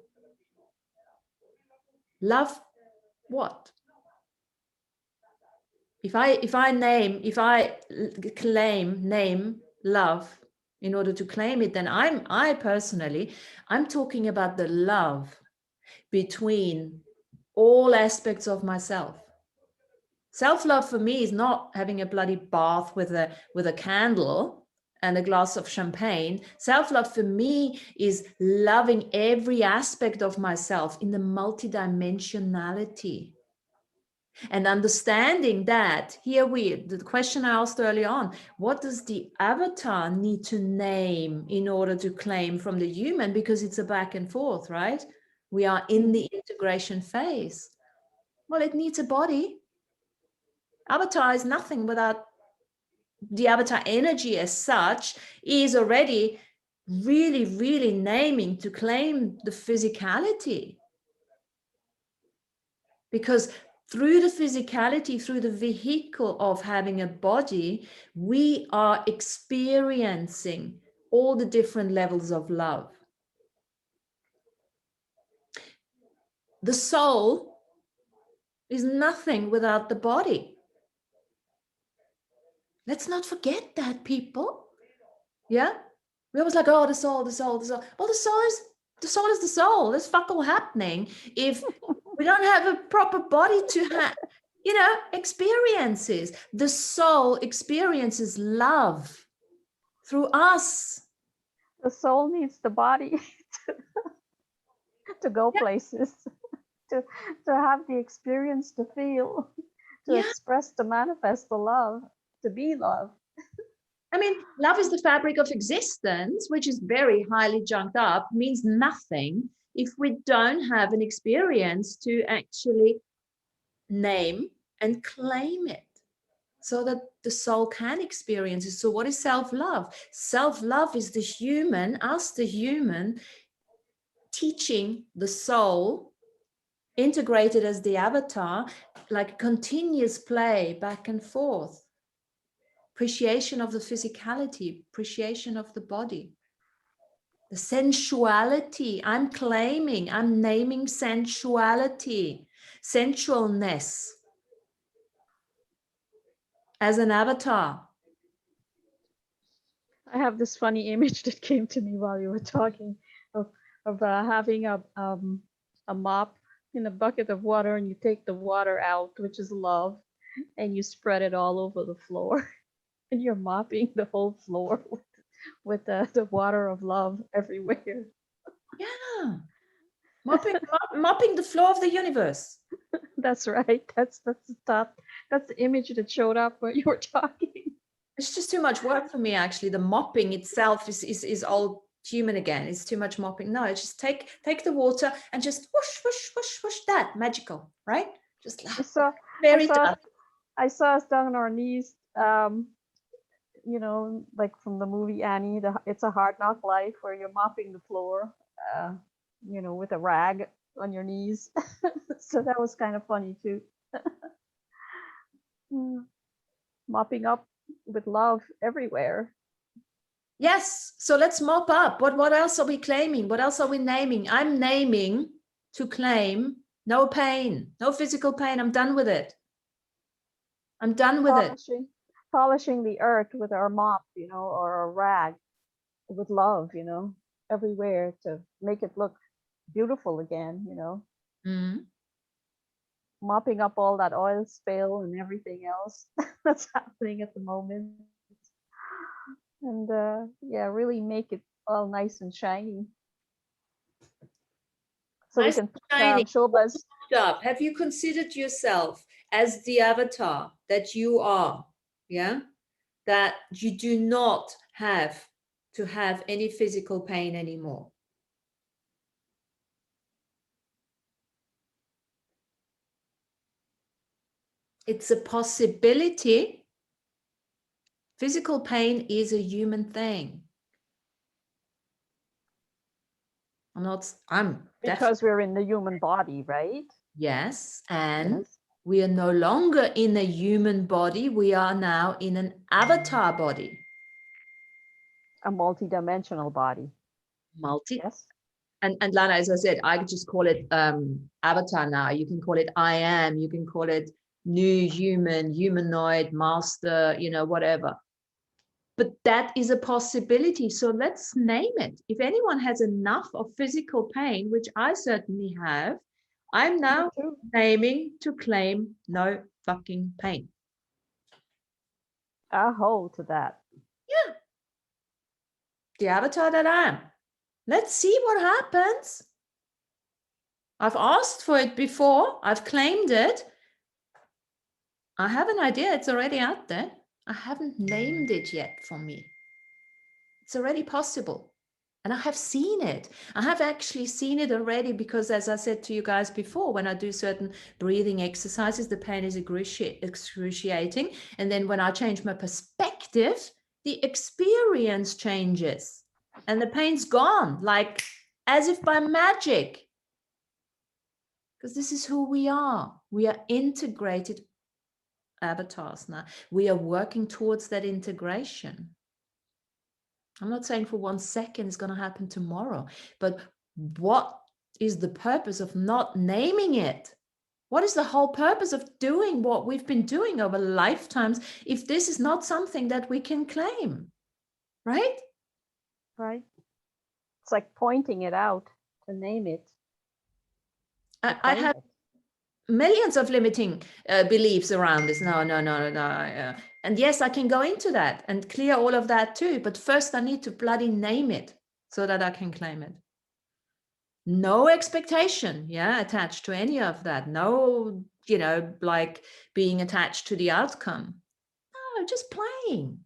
Love what? If I name love in order to claim it, then I'm talking about the love between all aspects of myself. Self-love for me is not having a bloody bath with a candle and a glass of champagne. Self-love for me is loving every aspect of myself in the multidimensionality. And understanding that, the question I asked early on, what does the avatar need to name in order to claim from the human? Because it's a back and forth, right? We are in the integration phase. Well, it needs a body. Avatar is nothing without the avatar energy as such is already really, really naming to claim the physicality. Because through the physicality, through the vehicle of having a body, we are experiencing all the different levels of love. The soul is nothing without the body. Let's not forget that, people. Yeah? We always like, oh, the soul. Well, the soul is the soul. There's fuck all happening if we don't have a proper body to have, experiences. The soul experiences love through us. The soul needs the body to go places, to have the experience, to feel, to express, to manifest the love, to be love. I mean, love is the fabric of existence, which is very highly junked up, means nothing if we don't have an experience to actually name and claim it so that the soul can experience it. So what is self-love? Self-love is the human teaching the soul, integrated as the avatar, like continuous play back and forth. Appreciation of the physicality, appreciation of the body. The sensuality, I'm naming sensuality, sensualness as an avatar. I have this funny image that came to me while you were talking of having a mop in a bucket of water, and you take the water out, which is love, and you spread it all over the floor, and you're mopping the whole floor with the water of love everywhere. Yeah, mopping the floor of the universe. That's right. That's the thought. That's the image that showed up when you were talking. It's just too much work for me, actually. The mopping itself is all human again. It's too much mopping. No, it's just take the water and just whoosh, whoosh, whoosh, whoosh. That magical, right? Just I saw us down on our knees, like from the movie Annie, It's a Hard Knock Life, where you're mopping the floor, with a rag on your knees. So that was kind of funny too. Mopping up with love everywhere. Yes. So let's mop up. What else are we claiming? What else are we naming? I'm naming to claim no pain, no physical pain. I'm done with it. I'm done with it. Polishing the earth with our mop, or a rag with love, everywhere to make it look beautiful again, Mm-hmm. Mopping up all that oil spill and everything else that's happening at the moment. And really make it all nice and shiny. So Nice we can and shiny. Shobha's. Up. Have you considered yourself as the avatar that you are? Yeah, that you do not have to have any physical pain anymore. It's a possibility. Physical pain is a human thing. I'm Because we're in the human body, right? yes, and Yes. we are no longer in a human body. We are now in an avatar body. A multi-dimensional body. Yes. And Lana, as I said, I just call it avatar now. You can call it I am, you can call it new human, humanoid, master, whatever. But that is a possibility. So let's name it. If anyone has enough of physical pain, which I certainly have, I'm now naming to claim no fucking pain. Aho to that. Yeah. The avatar that I am. Let's see what happens. I've asked for it before. I've claimed it. I have an idea. It's already out there. I haven't named it yet for me. It's already possible. And I have seen it. I have actually seen it already because, as I said to you guys before, when I do certain breathing exercises, the pain is excruciating. And then when I change my perspective, the experience changes and the pain's gone, like as if by magic. Because this is who we are. We are integrated avatars now. We are working towards that integration. I'm not saying for 1 second it's going to happen tomorrow, but what is the purpose of not naming it? What is the whole purpose of doing what we've been doing over lifetimes if this is not something that we can claim? Right? Right. It's like pointing it out to name it. I have millions of limiting beliefs around this. No. And yes, I can go into that and clear all of that too. But first I need to bloody name it so that I can claim it. No expectation, attached to any of that. No, like being attached to the outcome. No, just playing.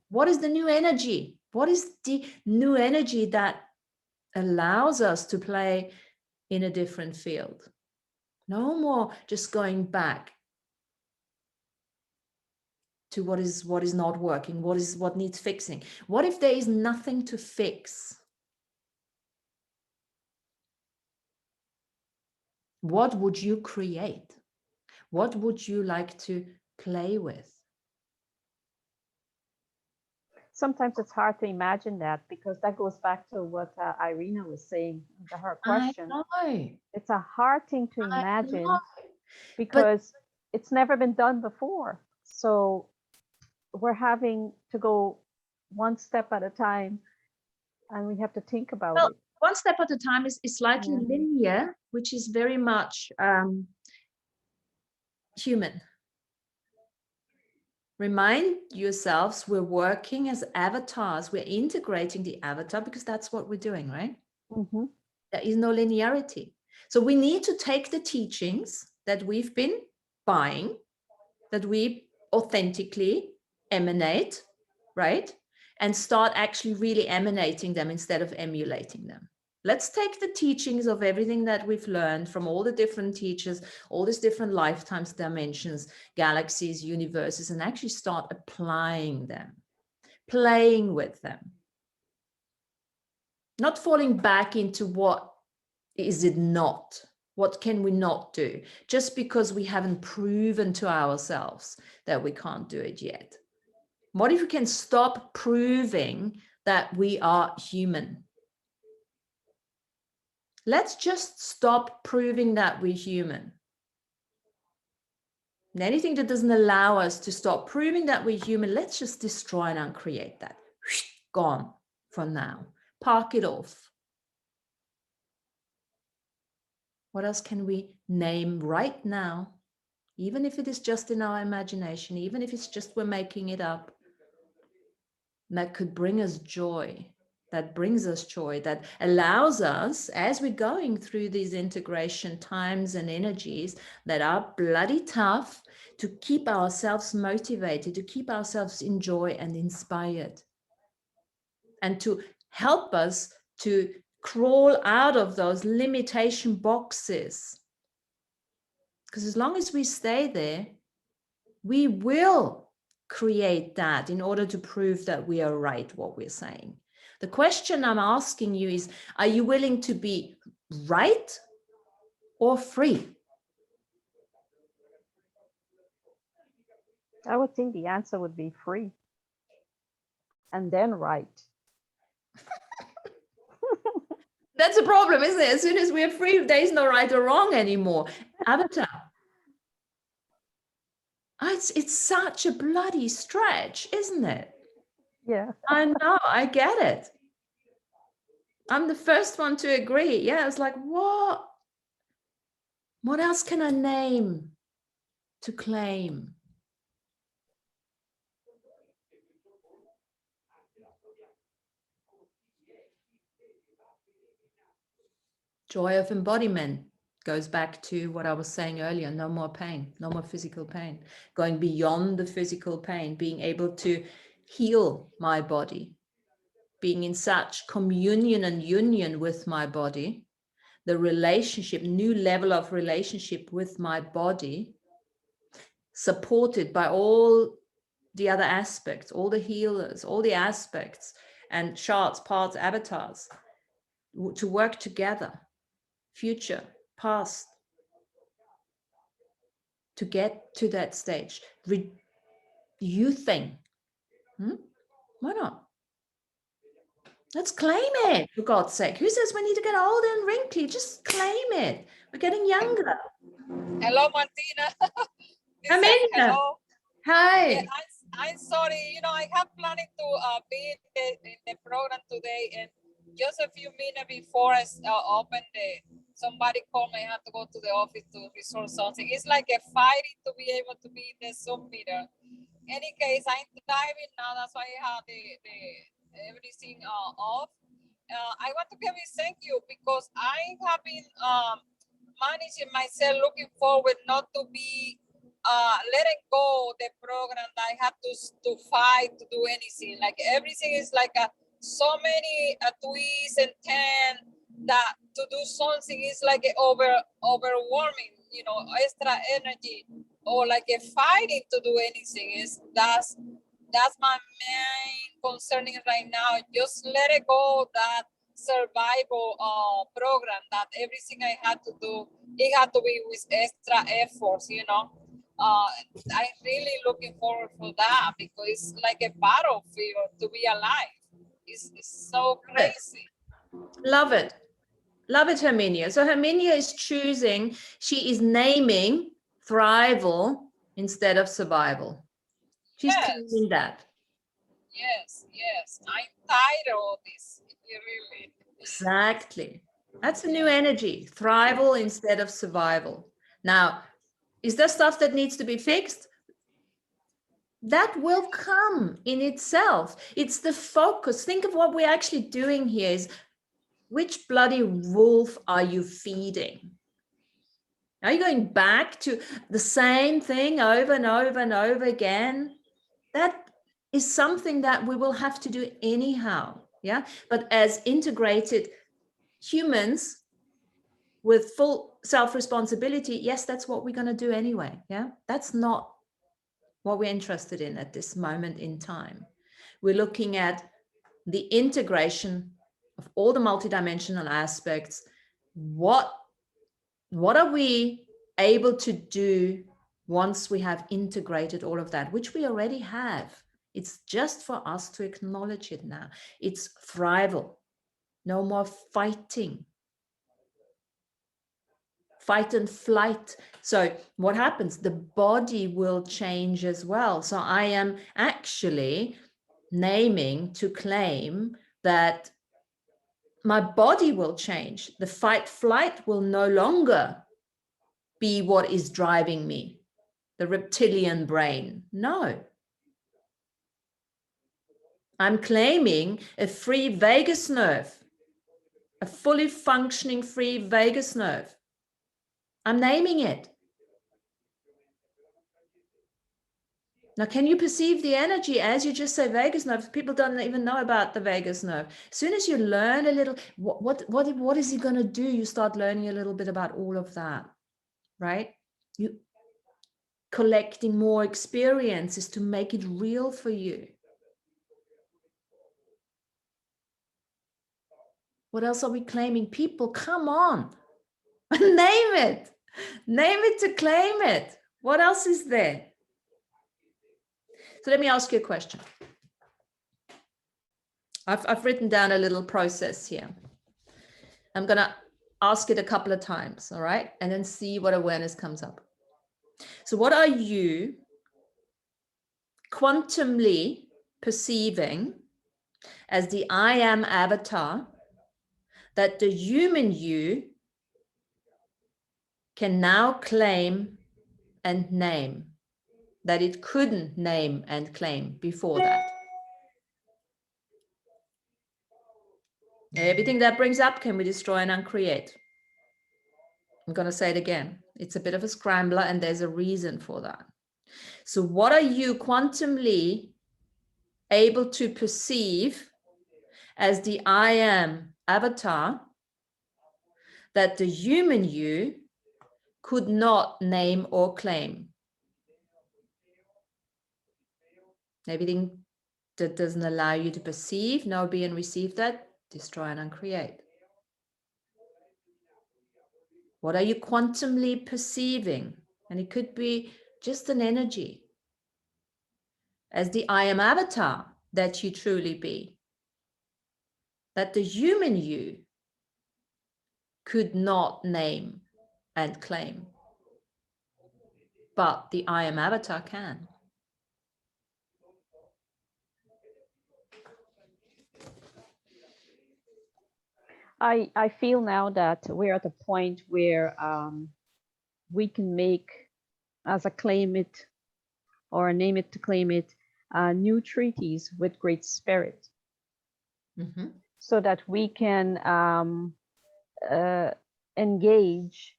What is the new energy? What is the new energy that allows us to play in a different field? No more just going back to what is not working, what needs fixing. What if there is nothing to fix? What would you create? What would you like to play with? Sometimes it's hard to imagine that because that goes back to what Irina was saying, her question. I know. It's a hard thing to imagine because it's never been done before. So we're having to go one step at a time and we have to think about it. One step at a time is slightly linear, which is very much human. Remind yourselves, we're working as avatars. We're integrating the avatar because that's what we're doing, right? Mm-hmm. There is no linearity. So we need to take the teachings that we've been buying, that we authentically emanate, right? And start actually really emanating them instead of emulating them. Let's take the teachings of everything that we've learned from all the different teachers, all these different lifetimes, dimensions, galaxies, universes, and actually start applying them, playing with them. Not falling back into what is it not? What can we not do? Just because we haven't proven to ourselves that we can't do it yet. What if we can stop proving that we are human? Let's just stop proving that we're human. And anything that doesn't allow us to stop proving that we're human, let's just destroy and uncreate that. Gone from now. Park it off. What else can we name right now? Even if it is just in our imagination, even if it's just we're making it up, that could bring us joy. that brings us joy, that allows us, as we're going through these integration times and energies that are bloody tough, to keep ourselves motivated, to keep ourselves in joy and inspired, and to help us to crawl out of those limitation boxes. Because as long as we stay there, we will create that in order to prove that we are right, what we're saying. The question I'm asking you is, are you willing to be right or free? I would think the answer would be free. And then right. That's a problem, isn't it? As soon as we're free, there is no right or wrong anymore. Avatar. It's such a bloody stretch, isn't it? Yeah. I know, I get it. I'm the first one to agree. Yeah, it's like, what? What else can I name to claim? Joy of embodiment goes back to what I was saying earlier. No more pain, no more physical pain. Going beyond the physical pain, being able to heal my body, being in such communion and union with my body, the relationship, new level of relationship with my body, supported by all the other aspects, all the healers, all the aspects and shards, parts, avatars, to work together, future, past, to get to that stage. Youthing. Why not? Let's claim it, for God's sake. Who says we need to get older and wrinkly? Just claim it. We're getting younger. Hello, Martina. Amelia. Hello. Hi. Yeah, I'm sorry. I have planning to be in the program today, and just a few minutes before I open somebody called me. I had to go to the office to resolve something. It's like a fighting to be able to be in the Zoom meeting. Any case, I'm driving now. That's why I have the everything off. I want to give you thank you because I have been managing myself, looking forward not to be letting go the program that I have to fight to do anything. Like everything is like so many twists and turns that to do something is like overwhelming, extra energy, or like a fighting to do anything. That's my main concerning right now. Just let it go, that survival program, that everything I had to do, it had to be with extra efforts, I'm really looking forward for that because it's like a battlefield to be alive. It's so crazy. Love it. Love it, Herminia. So Herminia is choosing, she is naming thrival instead of survival. She's claiming that. Yes. I'm tired of this. Really. Exactly. That's a new energy. Thrival instead of survival. Now, is there stuff that needs to be fixed? That will come in itself. It's the focus. Think of what we're actually doing here is, which bloody wolf are you feeding? Are you going back to the same thing over and over and over again? That is something that we will have to do anyhow. Yeah. But as integrated humans with full self-responsibility, yes, that's what we're going to do anyway. Yeah. That's not what we're interested in at this moment in time. We're looking at the integration of all the multidimensional aspects. What are we able to do once we have integrated all of that, which we already have? It's just for us to acknowledge it now. It's thrival. No more fighting. Fight and flight. So what happens? The body will change as well. So I am actually naming to claim that my body will change. The fight flight will no longer be what is driving me, the reptilian brain. No. I'm claiming a free vagus nerve, a fully functioning free vagus nerve. I'm naming it. Now, can you perceive the energy as you just say vagus nerve? People don't even know about the vagus nerve. As soon as you learn a little, what is he going to do? You start learning a little bit about all of that, right? You collecting more experiences to make it real for you. What else are we claiming? People, come on, name it. Name it to claim it. What else is there? So let me ask you a question. I've written down a little process here. I'm going to ask it a couple of times, all right? And then see what awareness comes up. So what are you quantumly perceiving as the I am avatar that the human you can now claim and name, that it couldn't name and claim before that? Everything that brings up, can we destroy and uncreate? I'm going to say it again. It's a bit of a scrambler, and there's a reason for that. So what are you quantumly able to perceive as the I am avatar that the human you could not name or claim? Everything that doesn't allow you to perceive, know, be, and receive that, destroy and uncreate. What are you quantumly perceiving? And it could be just an energy as the I am avatar that you truly be, that the human you could not name and claim, but the I am avatar can. I feel now that we're at a point where we can make, as a claim it or name it to claim it, new treaties with Great Spirit, so that we can engage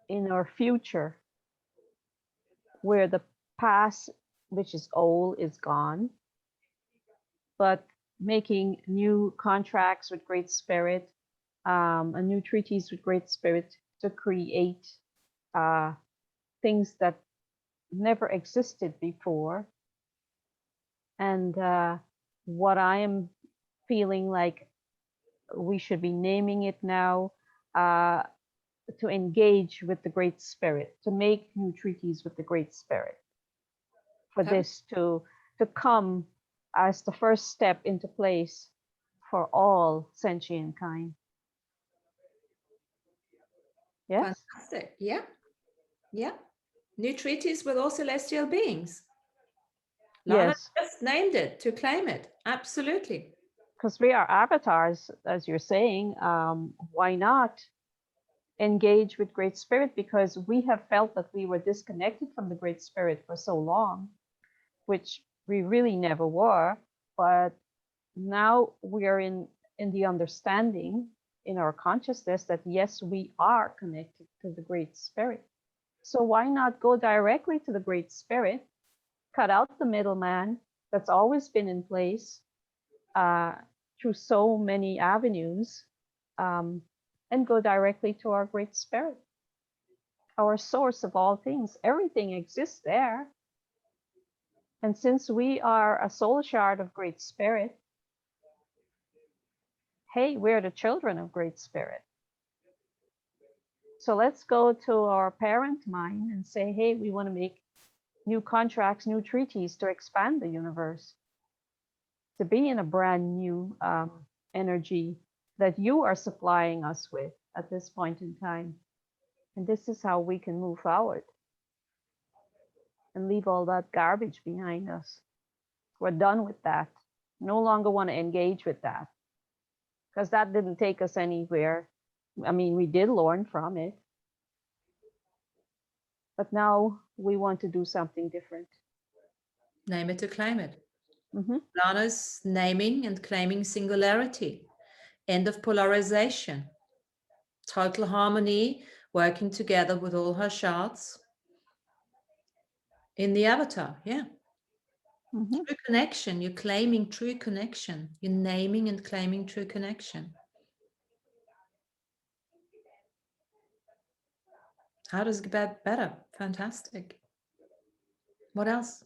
in our future, where the past, which is old, is gone, but making new contracts with Great Spirit, and new treaties with Great Spirit to create things that never existed before. And what I am feeling like we should be naming it now, to engage with the Great Spirit, to make new treaties with the Great Spirit, for this to come as the first step into place for all sentient kind. Yes? Fantastic. Yeah. Yeah. New treaties with all celestial beings. Lana Yes. just named it to claim it. Absolutely. Because we are avatars, as you're saying. Why not engage with Great Spirit? Because we have felt that we were disconnected from the Great Spirit for so long, which we really never were. But now we are in the understanding in our consciousness that yes, we are connected to the Great Spirit. So why not go directly to the Great Spirit, cut out the middleman that's always been in place through so many avenues, and go directly to our Great Spirit, our source of all things. Everything exists there. And since we are a soul shard of Great Spirit, hey, we're the children of Great Spirit. So let's go to our parent mind and say, hey, we want to make new contracts, new treaties to expand the universe, to be in a brand new energy that you are supplying us with at this point in time. And this is how we can move forward and leave all that garbage behind us. We're done with that. No longer want to engage with that, because that didn't take us anywhere. I mean, we did learn from it, but now we want to do something different. Name it to claim it. Lana's naming and claiming singularity, end of polarization, total harmony, working together with all her shards in the avatar. Yeah. True connection. You're claiming true connection. You're naming and claiming true connection. How does it get better? Fantastic. What else?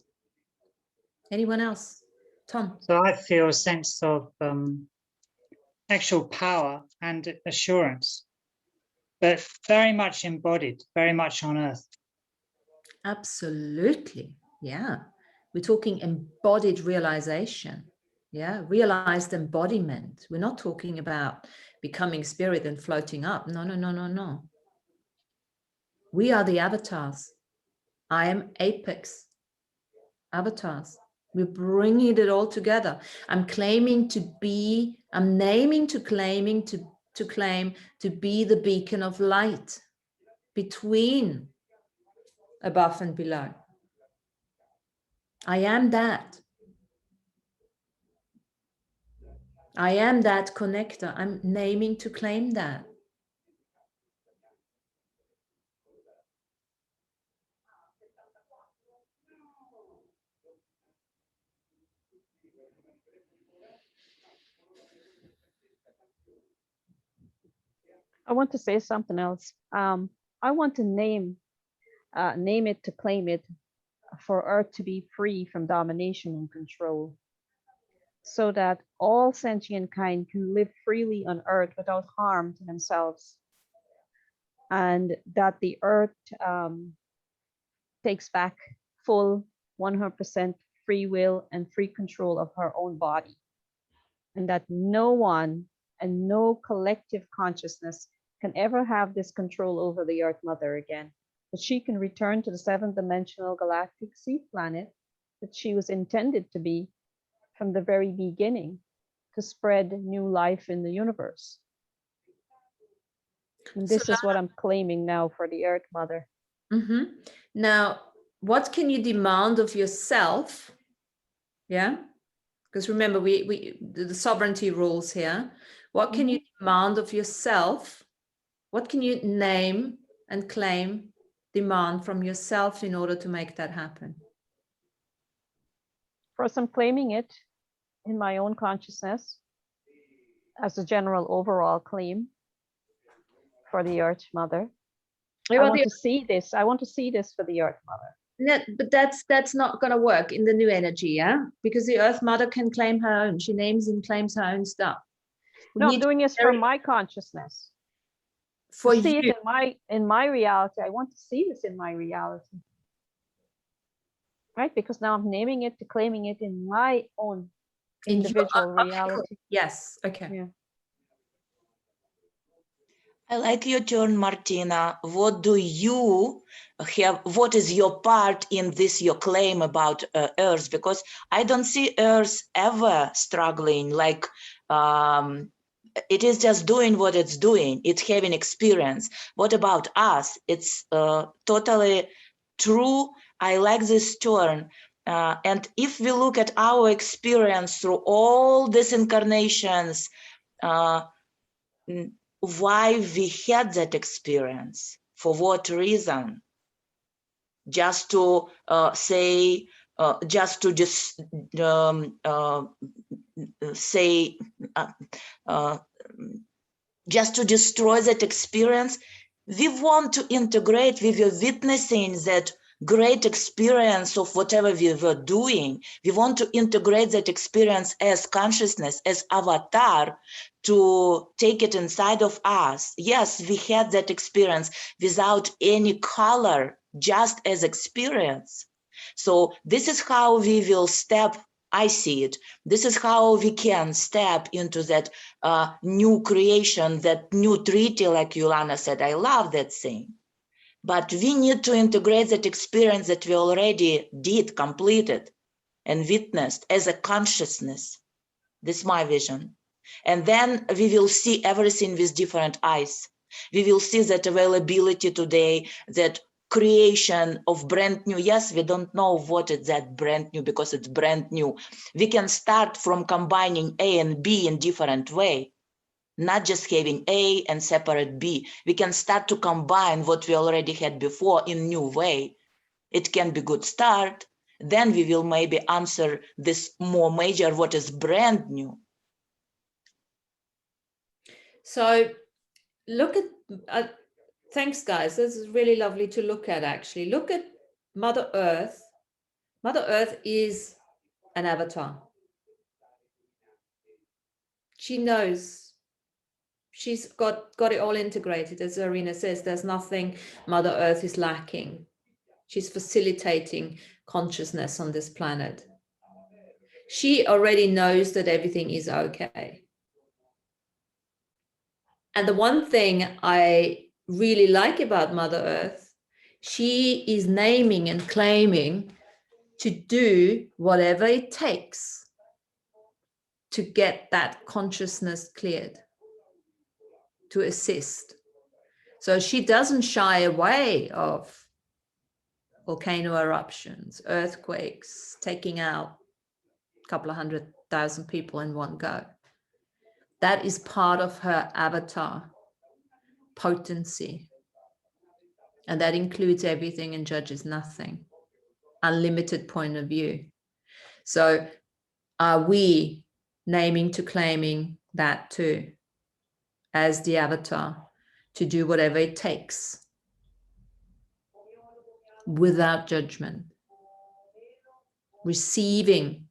Anyone else? Tom? So I feel a sense of actual power and assurance, but very much embodied, very much on earth. Absolutely. Yeah. We're talking embodied realization. Yeah. Realized embodiment. We're not talking about becoming spirit and floating up. No, no, no, no, no. We are the avatars. I am apex avatars. We're bringing it all together. I'm claiming to be, I'm naming to claiming to claim to be the beacon of light between above and below. I am that. I am that connector. I'm naming to claim that. I want to say something else. I want to name it to claim it for Earth to be free from domination and control, so that all sentient kind can live freely on Earth without harm to themselves, and that the Earth takes back full 100% free will and free control of her own body, and that no one and no collective consciousness can ever have this control over the Earth Mother again, that she can return to the 7th dimensional galactic sea planet that she was intended to be from the very beginning, to spread new life in the universe. And this is what I'm claiming now for the Earth Mother. Now, what can you demand of yourself? Yeah, because remember, we the sovereignty rules here. What can you demand of yourself? What can you name and claim, demand from yourself in order to make that happen? First, I'm claiming it in my own consciousness as a general overall claim for the Earth Mother. I want to see this. I want to see this for the Earth Mother. No, but that's not going to work in the new energy, yeah? Because the Earth Mother can claim her own. She names and claims her own stuff. No, I'm doing this for my consciousness. For you. See it in my reality. I want to see this in my reality. Right? Because now I'm naming it to claiming it in my own individual reality. Yes. Okay. Yeah. I like your turn, Martina. What do you have? What is your part in this, your claim about Earth? Because I don't see Earth ever struggling, like it is just doing what it's doing. It's having experience. What about us? It's totally true. I like this turn. And if we look at our experience through all these incarnations, why we had that experience, for what reason? Just to say, just to just say, just to destroy that experience. We want to integrate. We were witnessing that great experience of whatever we were doing. We want to integrate that experience as consciousness, as avatar, to take it inside of us. Yes, we had that experience without any color, just as experience. So this is how we will step. I see it. This is how we can step into that new creation, that new treaty, like Yulana said. I love that thing. But we need to integrate that experience that we already did, completed, and witnessed as a consciousness. This is my vision. And then we will see everything with different eyes. We will see that availability today, that creation of brand new. Yes, we don't know what is that brand new because it's brand new. We can start from combining A and B in different way, not just having A and separate B. We can start to combine what we already had before in new way. It can be good start. Then we will maybe answer this more major, what is brand new. So look at, thanks guys, this is really lovely to look at actually. Look at Mother Earth. Mother Earth is an avatar. She knows, she's got it all integrated. As Arena says, there's nothing Mother Earth is lacking. She's facilitating consciousness on this planet. She already knows that everything is okay. And the one thing I really like about Mother Earth, she is naming and claiming to do whatever it takes to get that consciousness cleared, to assist. So she doesn't shy away of volcano eruptions, earthquakes, taking out a couple of 100,000 people in one go. That is part of her avatar potency. And that includes everything and judges nothing. Unlimited point of view. So are we naming to claiming that too, as the avatar, to do whatever it takes without judgment, receiving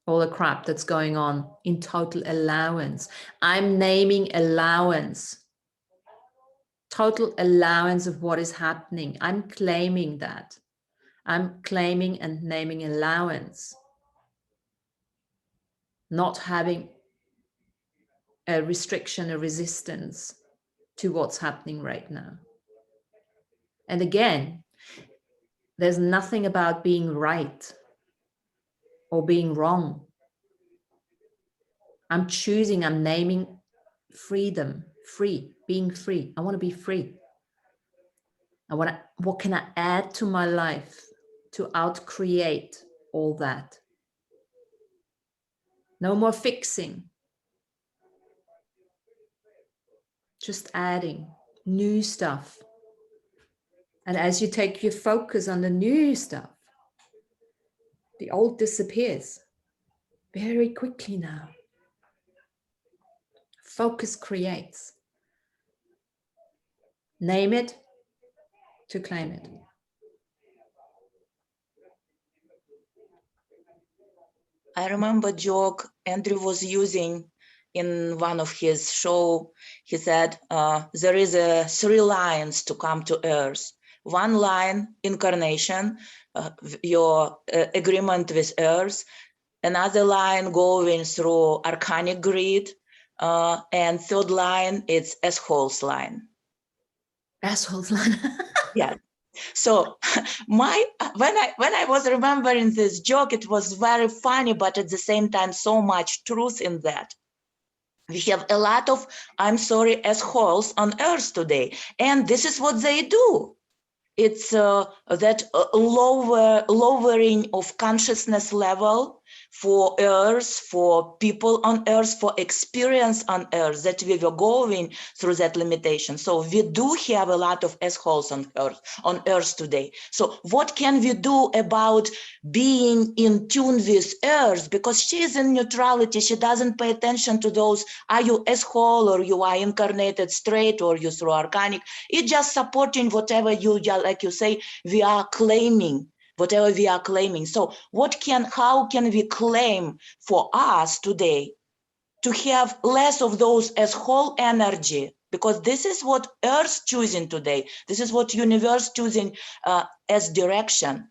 all the crap that's going on in total allowance? I'm naming allowance, total allowance of what is happening. I'm claiming that. I'm claiming and naming allowance, not having a restriction, a resistance to what's happening right now. And again, there's nothing about being right or being wrong. I'm choosing, I'm naming freedom, free, being free. I want to be free. What can I add to my life to outcreate all that? No more fixing. Just adding new stuff. And as you take your focus on the new stuff, the old disappears very quickly now. Focus creates. Name it to claim it. I remember a joke Andrew was using in one of his show. He said, there is 3 lines to come to Earth. One line, incarnation, your agreement with Earth. Another line going through arcanic grid. And third line, it's assholes line. Assholes line. Yeah. So when I was remembering this joke, it was very funny, but at the same time, so much truth in that. We have a lot of, I'm sorry, assholes on Earth today. And this is what they do. It's that lowering of consciousness level for Earth, for people on Earth, for experience on Earth, that we were going through that limitation. So we do have a lot of assholes on Earth today. So what can we do about being in tune with Earth? Because she is in neutrality. She doesn't pay attention to those, are you asshole or you are incarnated straight or you through organic? It's just supporting whatever you, like you say, we are claiming. Whatever we are claiming. So how can we claim for us today to have less of those as whole energy? Because this is what Earth choosing today. This is what universe choosing as direction.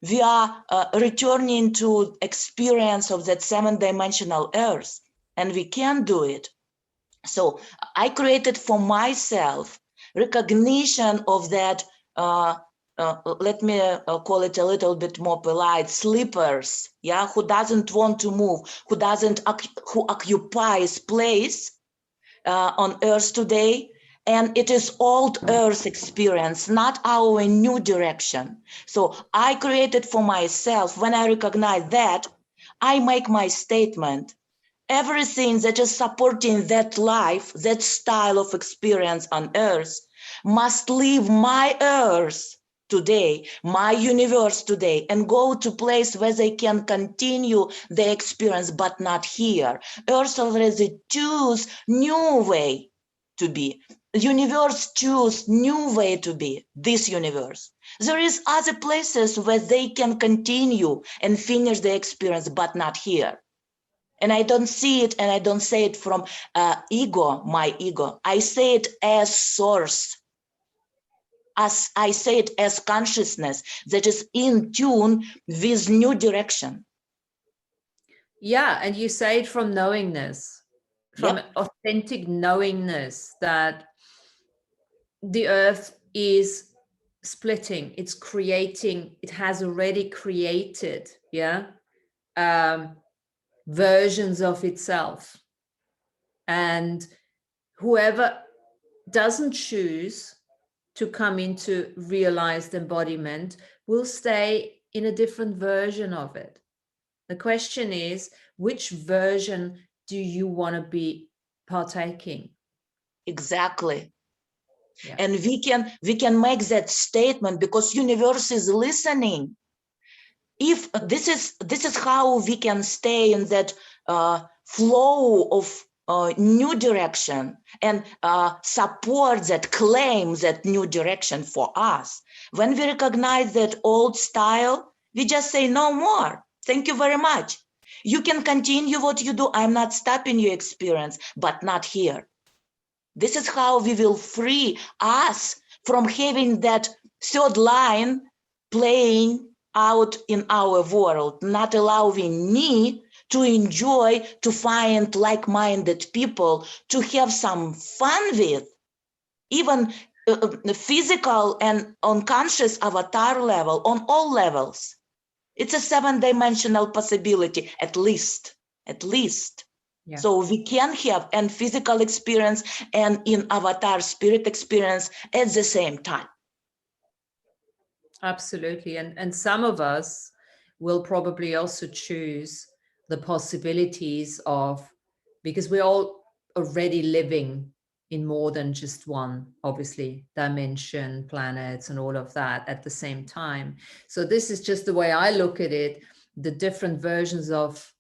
We are returning to experience of that 7-dimensional Earth, and we can do it. So I created for myself recognition of that let me call it a little bit more polite, sleepers, yeah, who doesn't want to move, who occupies place on Earth today, And it is old earth experience, not our new direction. So I created for myself. When I recognize that, I make my statement. Everything that is supporting that life, that style of experience on earth, must leave my earth today, my universe today, and go to place where they can continue the experience, but not here. Earth already choose new way to be. Universe choose new way to be, this universe. There is other places where they can continue and finish the experience, but not here. And I don't see it, and I don't say it from ego, my ego. I say it as source. As I say it as consciousness that is in tune with new direction. Yeah, and you say it from knowingness, from Yep. authentic knowingness that the earth is splitting, it's creating, it has already created, versions of itself. And whoever doesn't choose to come into realized embodiment will stay in a different version of it. The question is, which version do you want to be partaking? Exactly. Yeah. And we can make that statement because universe is listening. If this is how we can stay in that flow of new direction and support that, claim that new direction for us. When we recognize that old style, we just say no more. Thank you very much. You can continue what you do. I'm not stopping your experience, but not here. This is how we will free us from having that third line playing out in our world, not allowing me to enjoy, to find like-minded people, to have some fun with, even the physical and unconscious avatar level, on all levels. It's a 7-dimensional possibility, at least. Yeah. So we can have a physical experience and in avatar spirit experience at the same time. Absolutely. And some of us will probably also choose the possibilities of, because we're all already living in more than just one, obviously, dimension, planets, and all of that at the same time. So this is just the way I look at it. The different versions of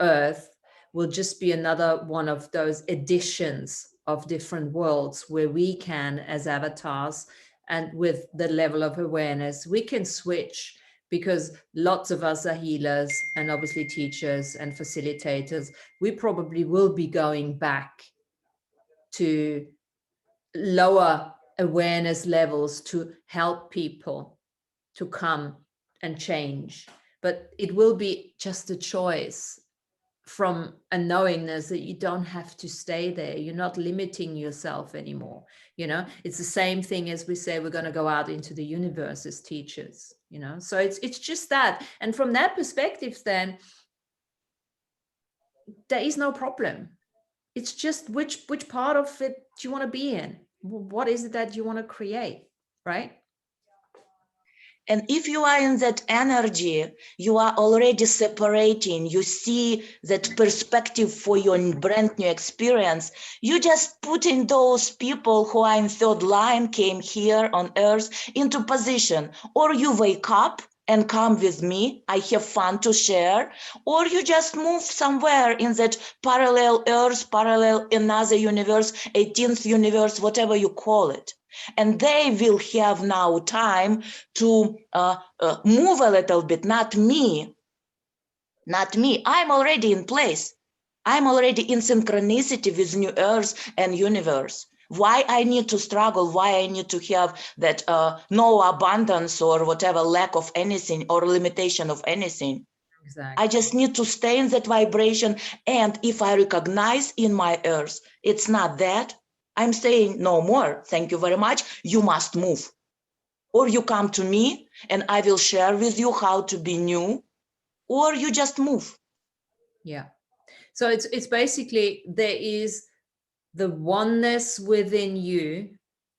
Earth will just be another one of those editions of different worlds where we can, as avatars, and with the level of awareness, we can switch, because lots of us are healers and obviously teachers and facilitators. We probably will be going back to lower awareness levels to help people to come and change. But it will be just a choice from a knowingness that you don't have to stay there. You're not limiting yourself anymore. It's the same thing as we say we're going to go out into the universe as teachers, so it's just that. And from that perspective, then there is no problem. It's just which part of it do you want to be in? What is it that you want to create, right? And if you are in that energy, you are already separating, you see that perspective for your brand new experience. You just putting those people who are in third line, came here on earth, into position. Or you wake up and come with me, I have fun to share. Or you just move somewhere in that parallel earth, parallel another universe, 18th universe, whatever you call it. And they will have now time to move a little bit, not me. I'm already in place. I'm already in synchronicity with new earth and universe. Why I need to struggle, why I need to have that no abundance or whatever, lack of anything or limitation of anything. Exactly. I just need to stay in that vibration. And if I recognize in my earth, it's not that, I'm saying no more. Thank you very much. You must move. Or you come to me and I will share with you how to be new, or you just move. Yeah. So it's basically, there is the oneness within you,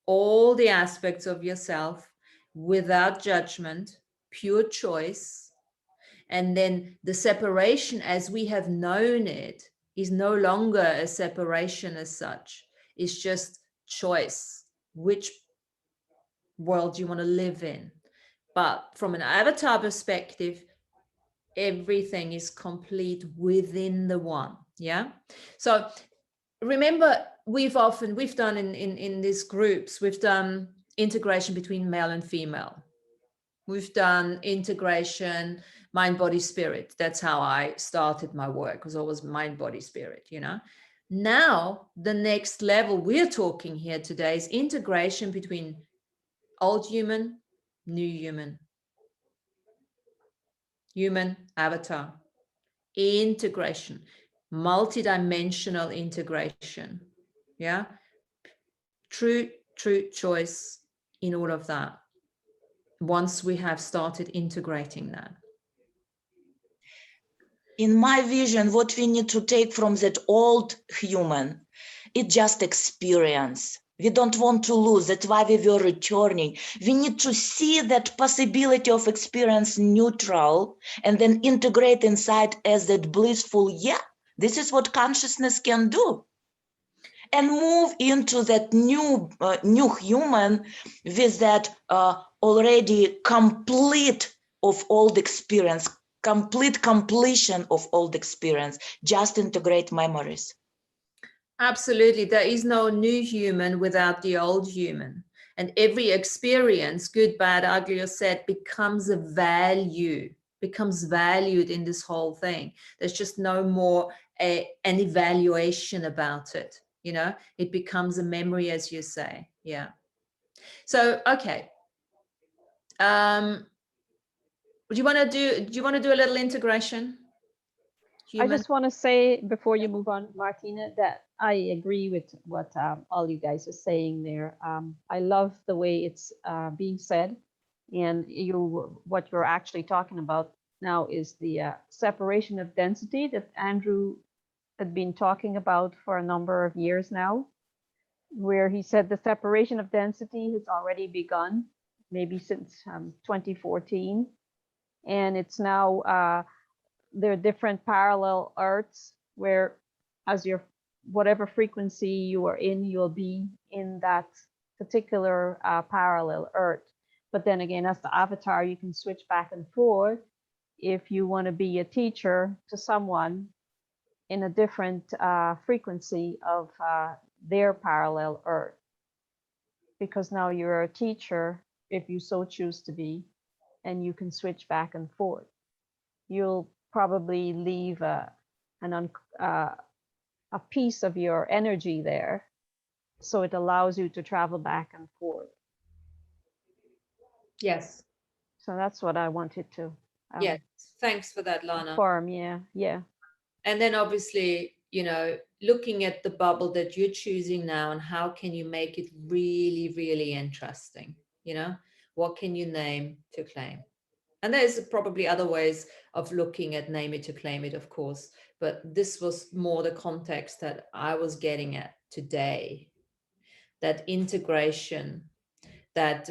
all the aspects of yourself without judgment, pure choice. And then the separation as we have known it is no longer a separation as such. It's just choice. Which world do you want to live in? But from an avatar perspective, everything is complete within the one. Yeah. So remember, we've done in these groups, we've done integration between male and female. We've done integration, mind, body, spirit. That's how I started my work, was always mind, body, spirit, you know. Now, the next level we're talking here today is integration between old human, new human, human avatar, integration, multidimensional integration. Yeah. True choice in all of that. Once we have started integrating that. In my vision, what we need to take from that old human, it's just experience. We don't want to lose. That's why we were returning. We need to see that possibility of experience neutral and then integrate inside as that blissful, yeah, this is what consciousness can do. And move into that new human with that already complete of old experience, complete completion of old experience, just integrate memories. Absolutely. There is no new human without the old human. And every experience, good, bad, ugly, or sad, becomes a value, becomes valued in this whole thing. There's just no more an evaluation about it. You know, it becomes a memory, as you say. Yeah. So, okay. Do you want to do a little integration? I just want to say before you move on, Martina, that I agree with what all you guys are saying there. I love the way it's being said, and what you're actually talking about now is the separation of density that Andrew had been talking about for a number of years now, where he said the separation of density has already begun, maybe since 2014, and it's now there are different parallel earths where as your whatever frequency you are in, you'll be in that particular parallel earth. But then again, as the avatar, you can switch back and forth if you want to be a teacher to someone in a different frequency of their parallel earth. Because now you're a teacher, if you so choose to be, and you can switch back and forth. You'll probably leave a piece of your energy there, so it allows you to travel back and forth. Yes. So that's what I wanted to. Yes. Thanks for that, Lana. Form, yeah. And then obviously, you know, looking at the bubble that you're choosing now and how can you make it really, really interesting? You know, what can you name to claim? And there's probably other ways of looking at name it to claim it, of course, but this was more the context that I was getting at today. That integration, that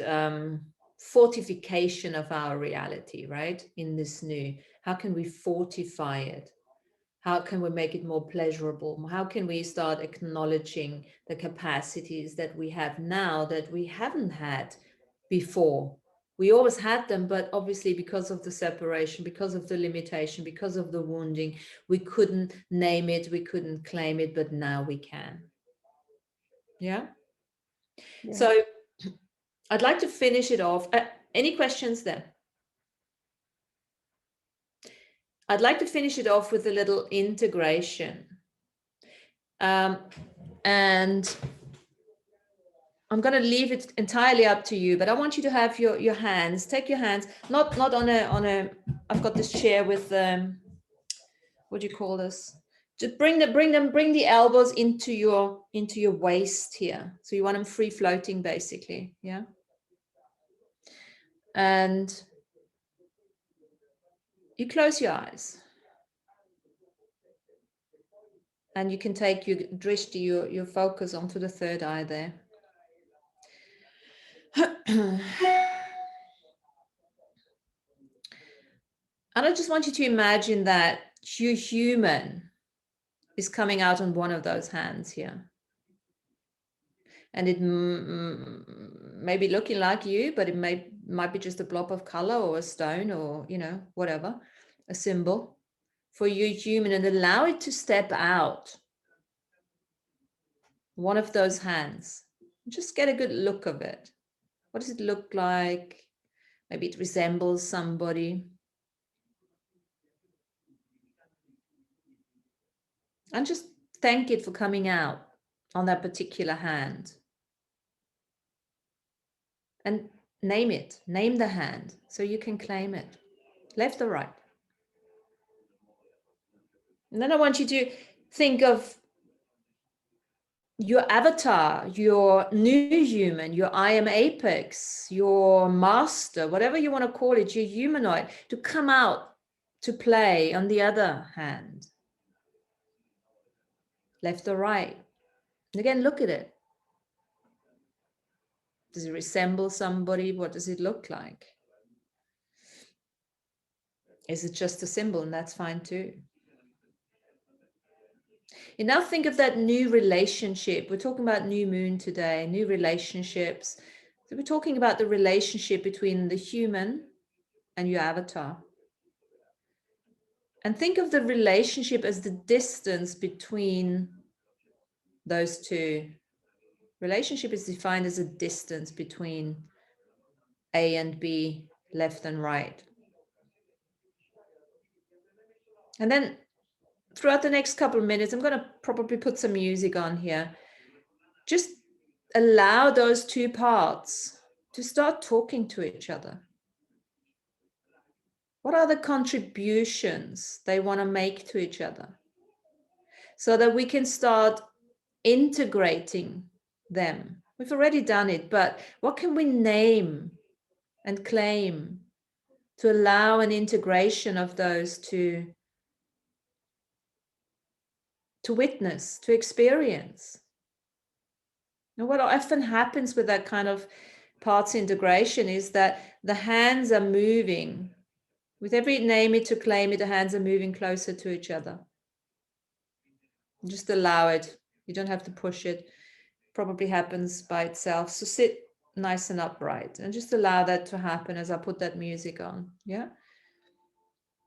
fortification of our reality, right? In this new, how can we fortify it? How can we make it more pleasurable? How can we start acknowledging the capacities that we have now that we haven't had before? We always had them, but obviously because of the separation, because of the limitation, because of the wounding, we couldn't name it, we couldn't claim it, but now we can. Yeah? So I'd like to finish it off. Any questions there? I'd like to finish it off with a little integration. And I'm going to leave it entirely up to you, but I want you to have your hands, take your hands, not on a, I've got this chair with, what do you call this? Just bring the elbows into your waist here. So you want them free floating basically. Yeah. And you close your eyes. And you can take your drishti, your focus onto the third eye there. And I just want you to imagine that your human is coming out on one of those hands here. And it may be looking like you, but it might be just a blob of color or a stone or, you know, whatever, a symbol for your human, and allow it to step out one of those hands. Just get a good look of it. What does it look like? Maybe it resembles somebody. And just thank it for coming out on that particular hand. And name it, name the hand so you can claim it, left or right. And then I want you to think of your avatar, your new human, your I am apex, your master, whatever you want to call it, your humanoid, to come out to play on the other hand, left or right. And again, look at it. Does it resemble somebody? What does it look like? Is it just a symbol? And that's fine too. You now think of that new relationship. We're talking about new moon today, new relationships. So we're talking about the relationship between the human and your avatar. And think of the relationship as the distance between those two. Relationship is defined as a distance between A and B, left and right. And then throughout the next couple of minutes, I'm going to probably put some music on here. Just allow those two parts to start talking to each other. What are the contributions they want to make to each other? So that we can start integrating them. We've already done it, but what can we name and claim to allow an integration of those to witness, to experience? And what often happens with that kind of parts integration is that the hands are moving. With every name it to claim it, the hands are moving closer to each other. Just allow it. You don't have to push it. It probably happens by itself. So sit nice and upright and just allow that to happen as I put that music on. Yeah.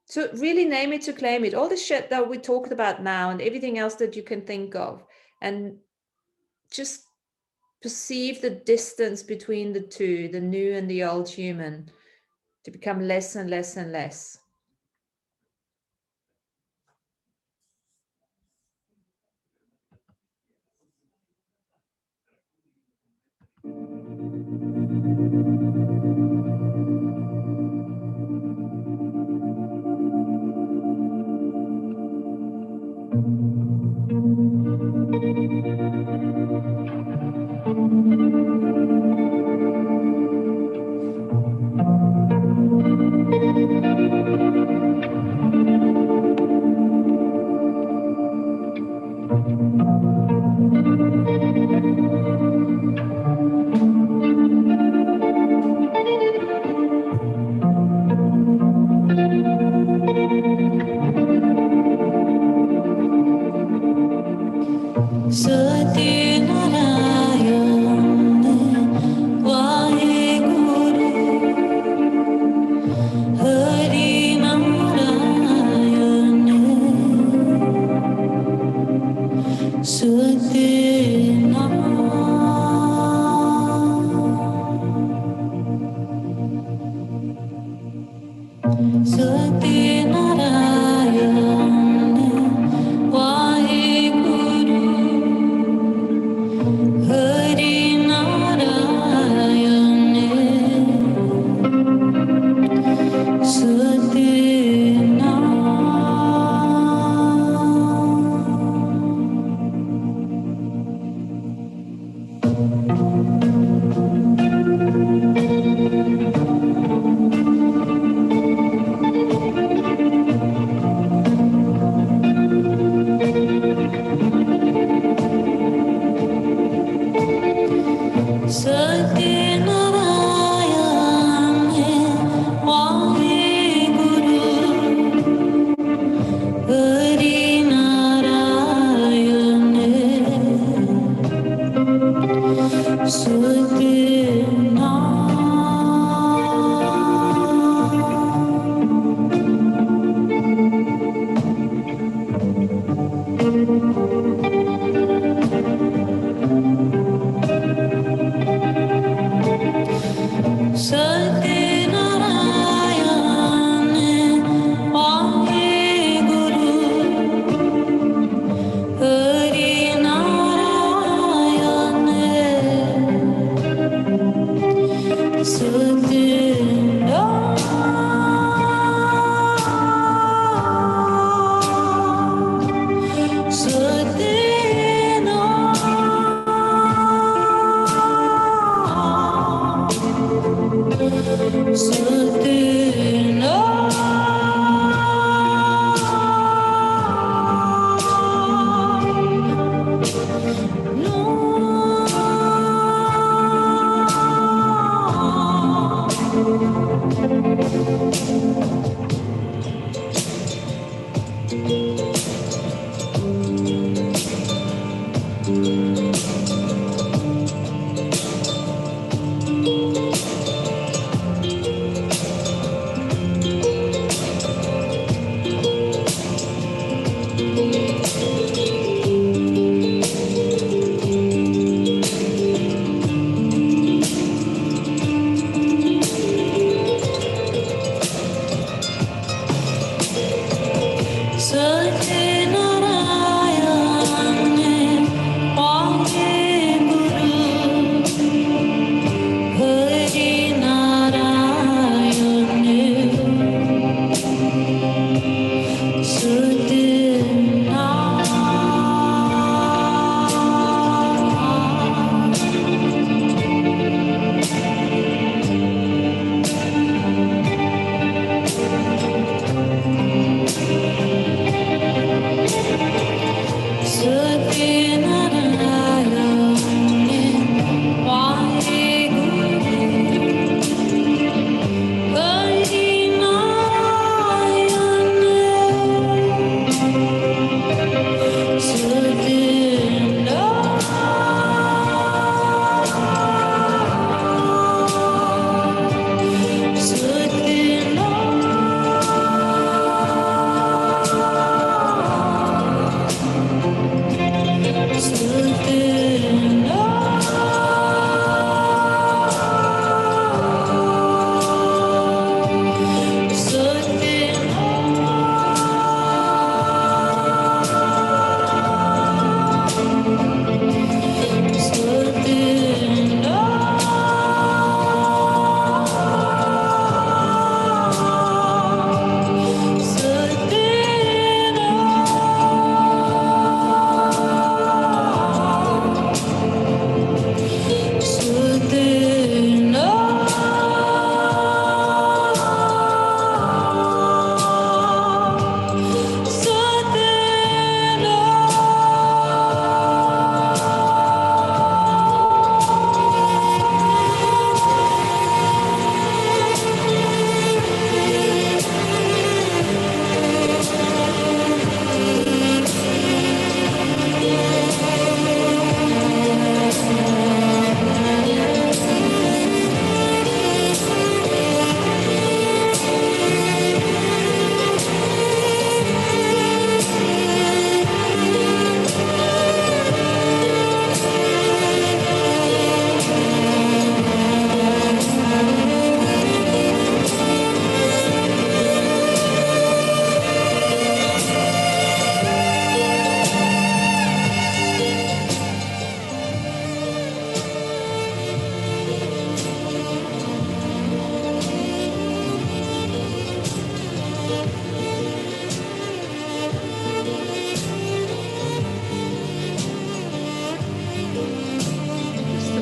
So really name it to claim it. All the shit that we talked about now and everything else that you can think of, and just perceive the distance between the two, the new and the old human, to become less and less and less.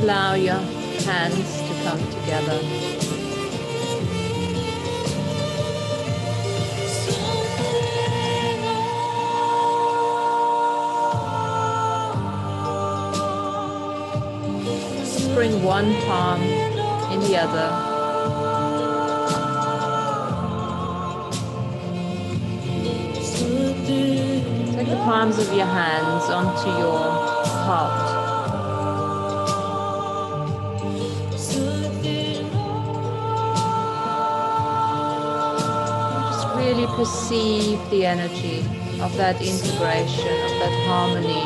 Allow your hands to come together. Just bring one palm in the other. Take the palms of your hands onto your heart. perceive the energy of that integration, of that harmony.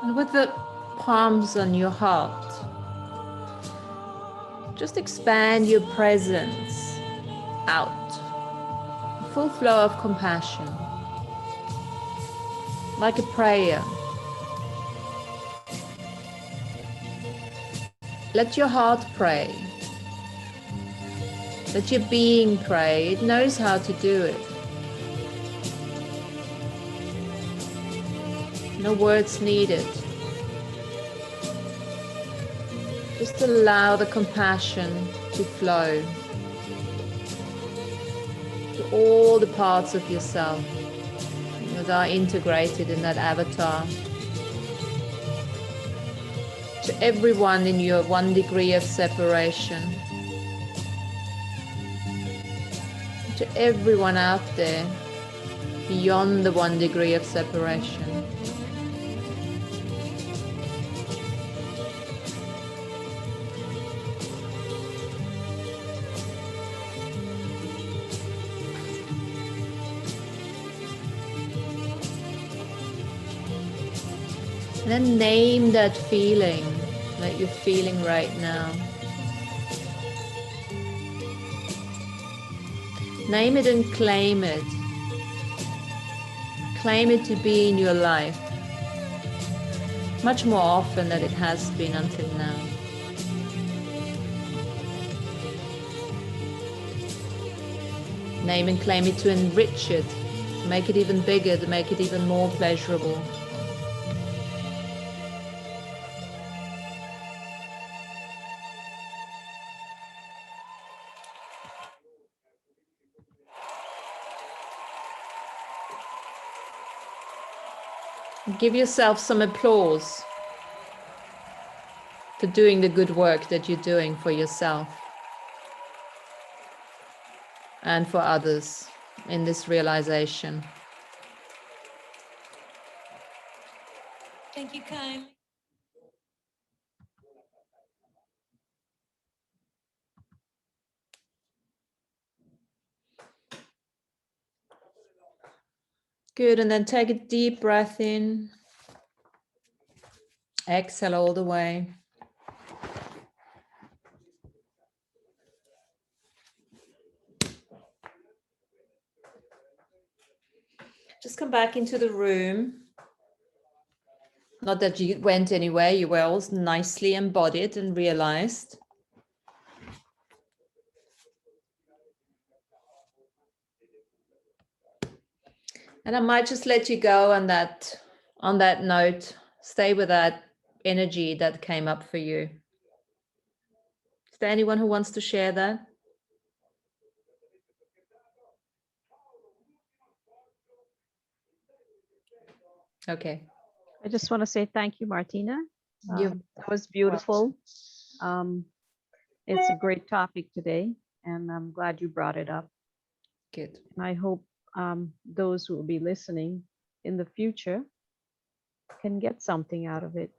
And with the palms on your heart, just expand your presence out. A full flow of compassion. Like a prayer. Let your heart pray. Let your being pray. It knows how to do it. No words needed. Just allow the compassion to flow to all the parts of yourself that are integrated in that avatar. To everyone in your 1 degree of separation. To everyone out there beyond the 1 degree of separation. And then name that feeling that you're feeling right now. Name it and claim it. Claim it to be in your life much more often than it has been until now. Name and claim it to enrich it, to make it even bigger, to make it even more pleasurable. Give yourself some applause for doing the good work that you're doing for yourself and for others in this realization. Thank you kindly. Good, and then take a deep breath in. Exhale all the way. Just come back into the room. Not that you went anywhere, you were all nicely embodied and realized. And I might just let you go on that note. Stay with that energy that came up for you. Is there anyone who wants to share that? Okay. I just want to say thank you, Martina. You That was beautiful. It's a great topic today, and I'm glad you brought it up. good. And I hope those who will be listening in the future can get something out of it,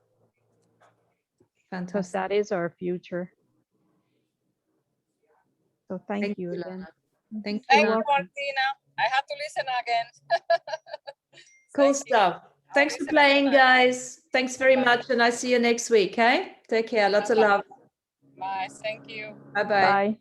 because Fantastic. that is our future. So thank Thank you you, again. Lana. Thank you. Thank You're you, welcome. Martina. I have to listen again. Cool Thank you. stuff. Thanks for playing, guys. Thanks very much. And I see you next week. Okay? Take care. Lots of love. Bye. Thank you. Bye-bye. Bye.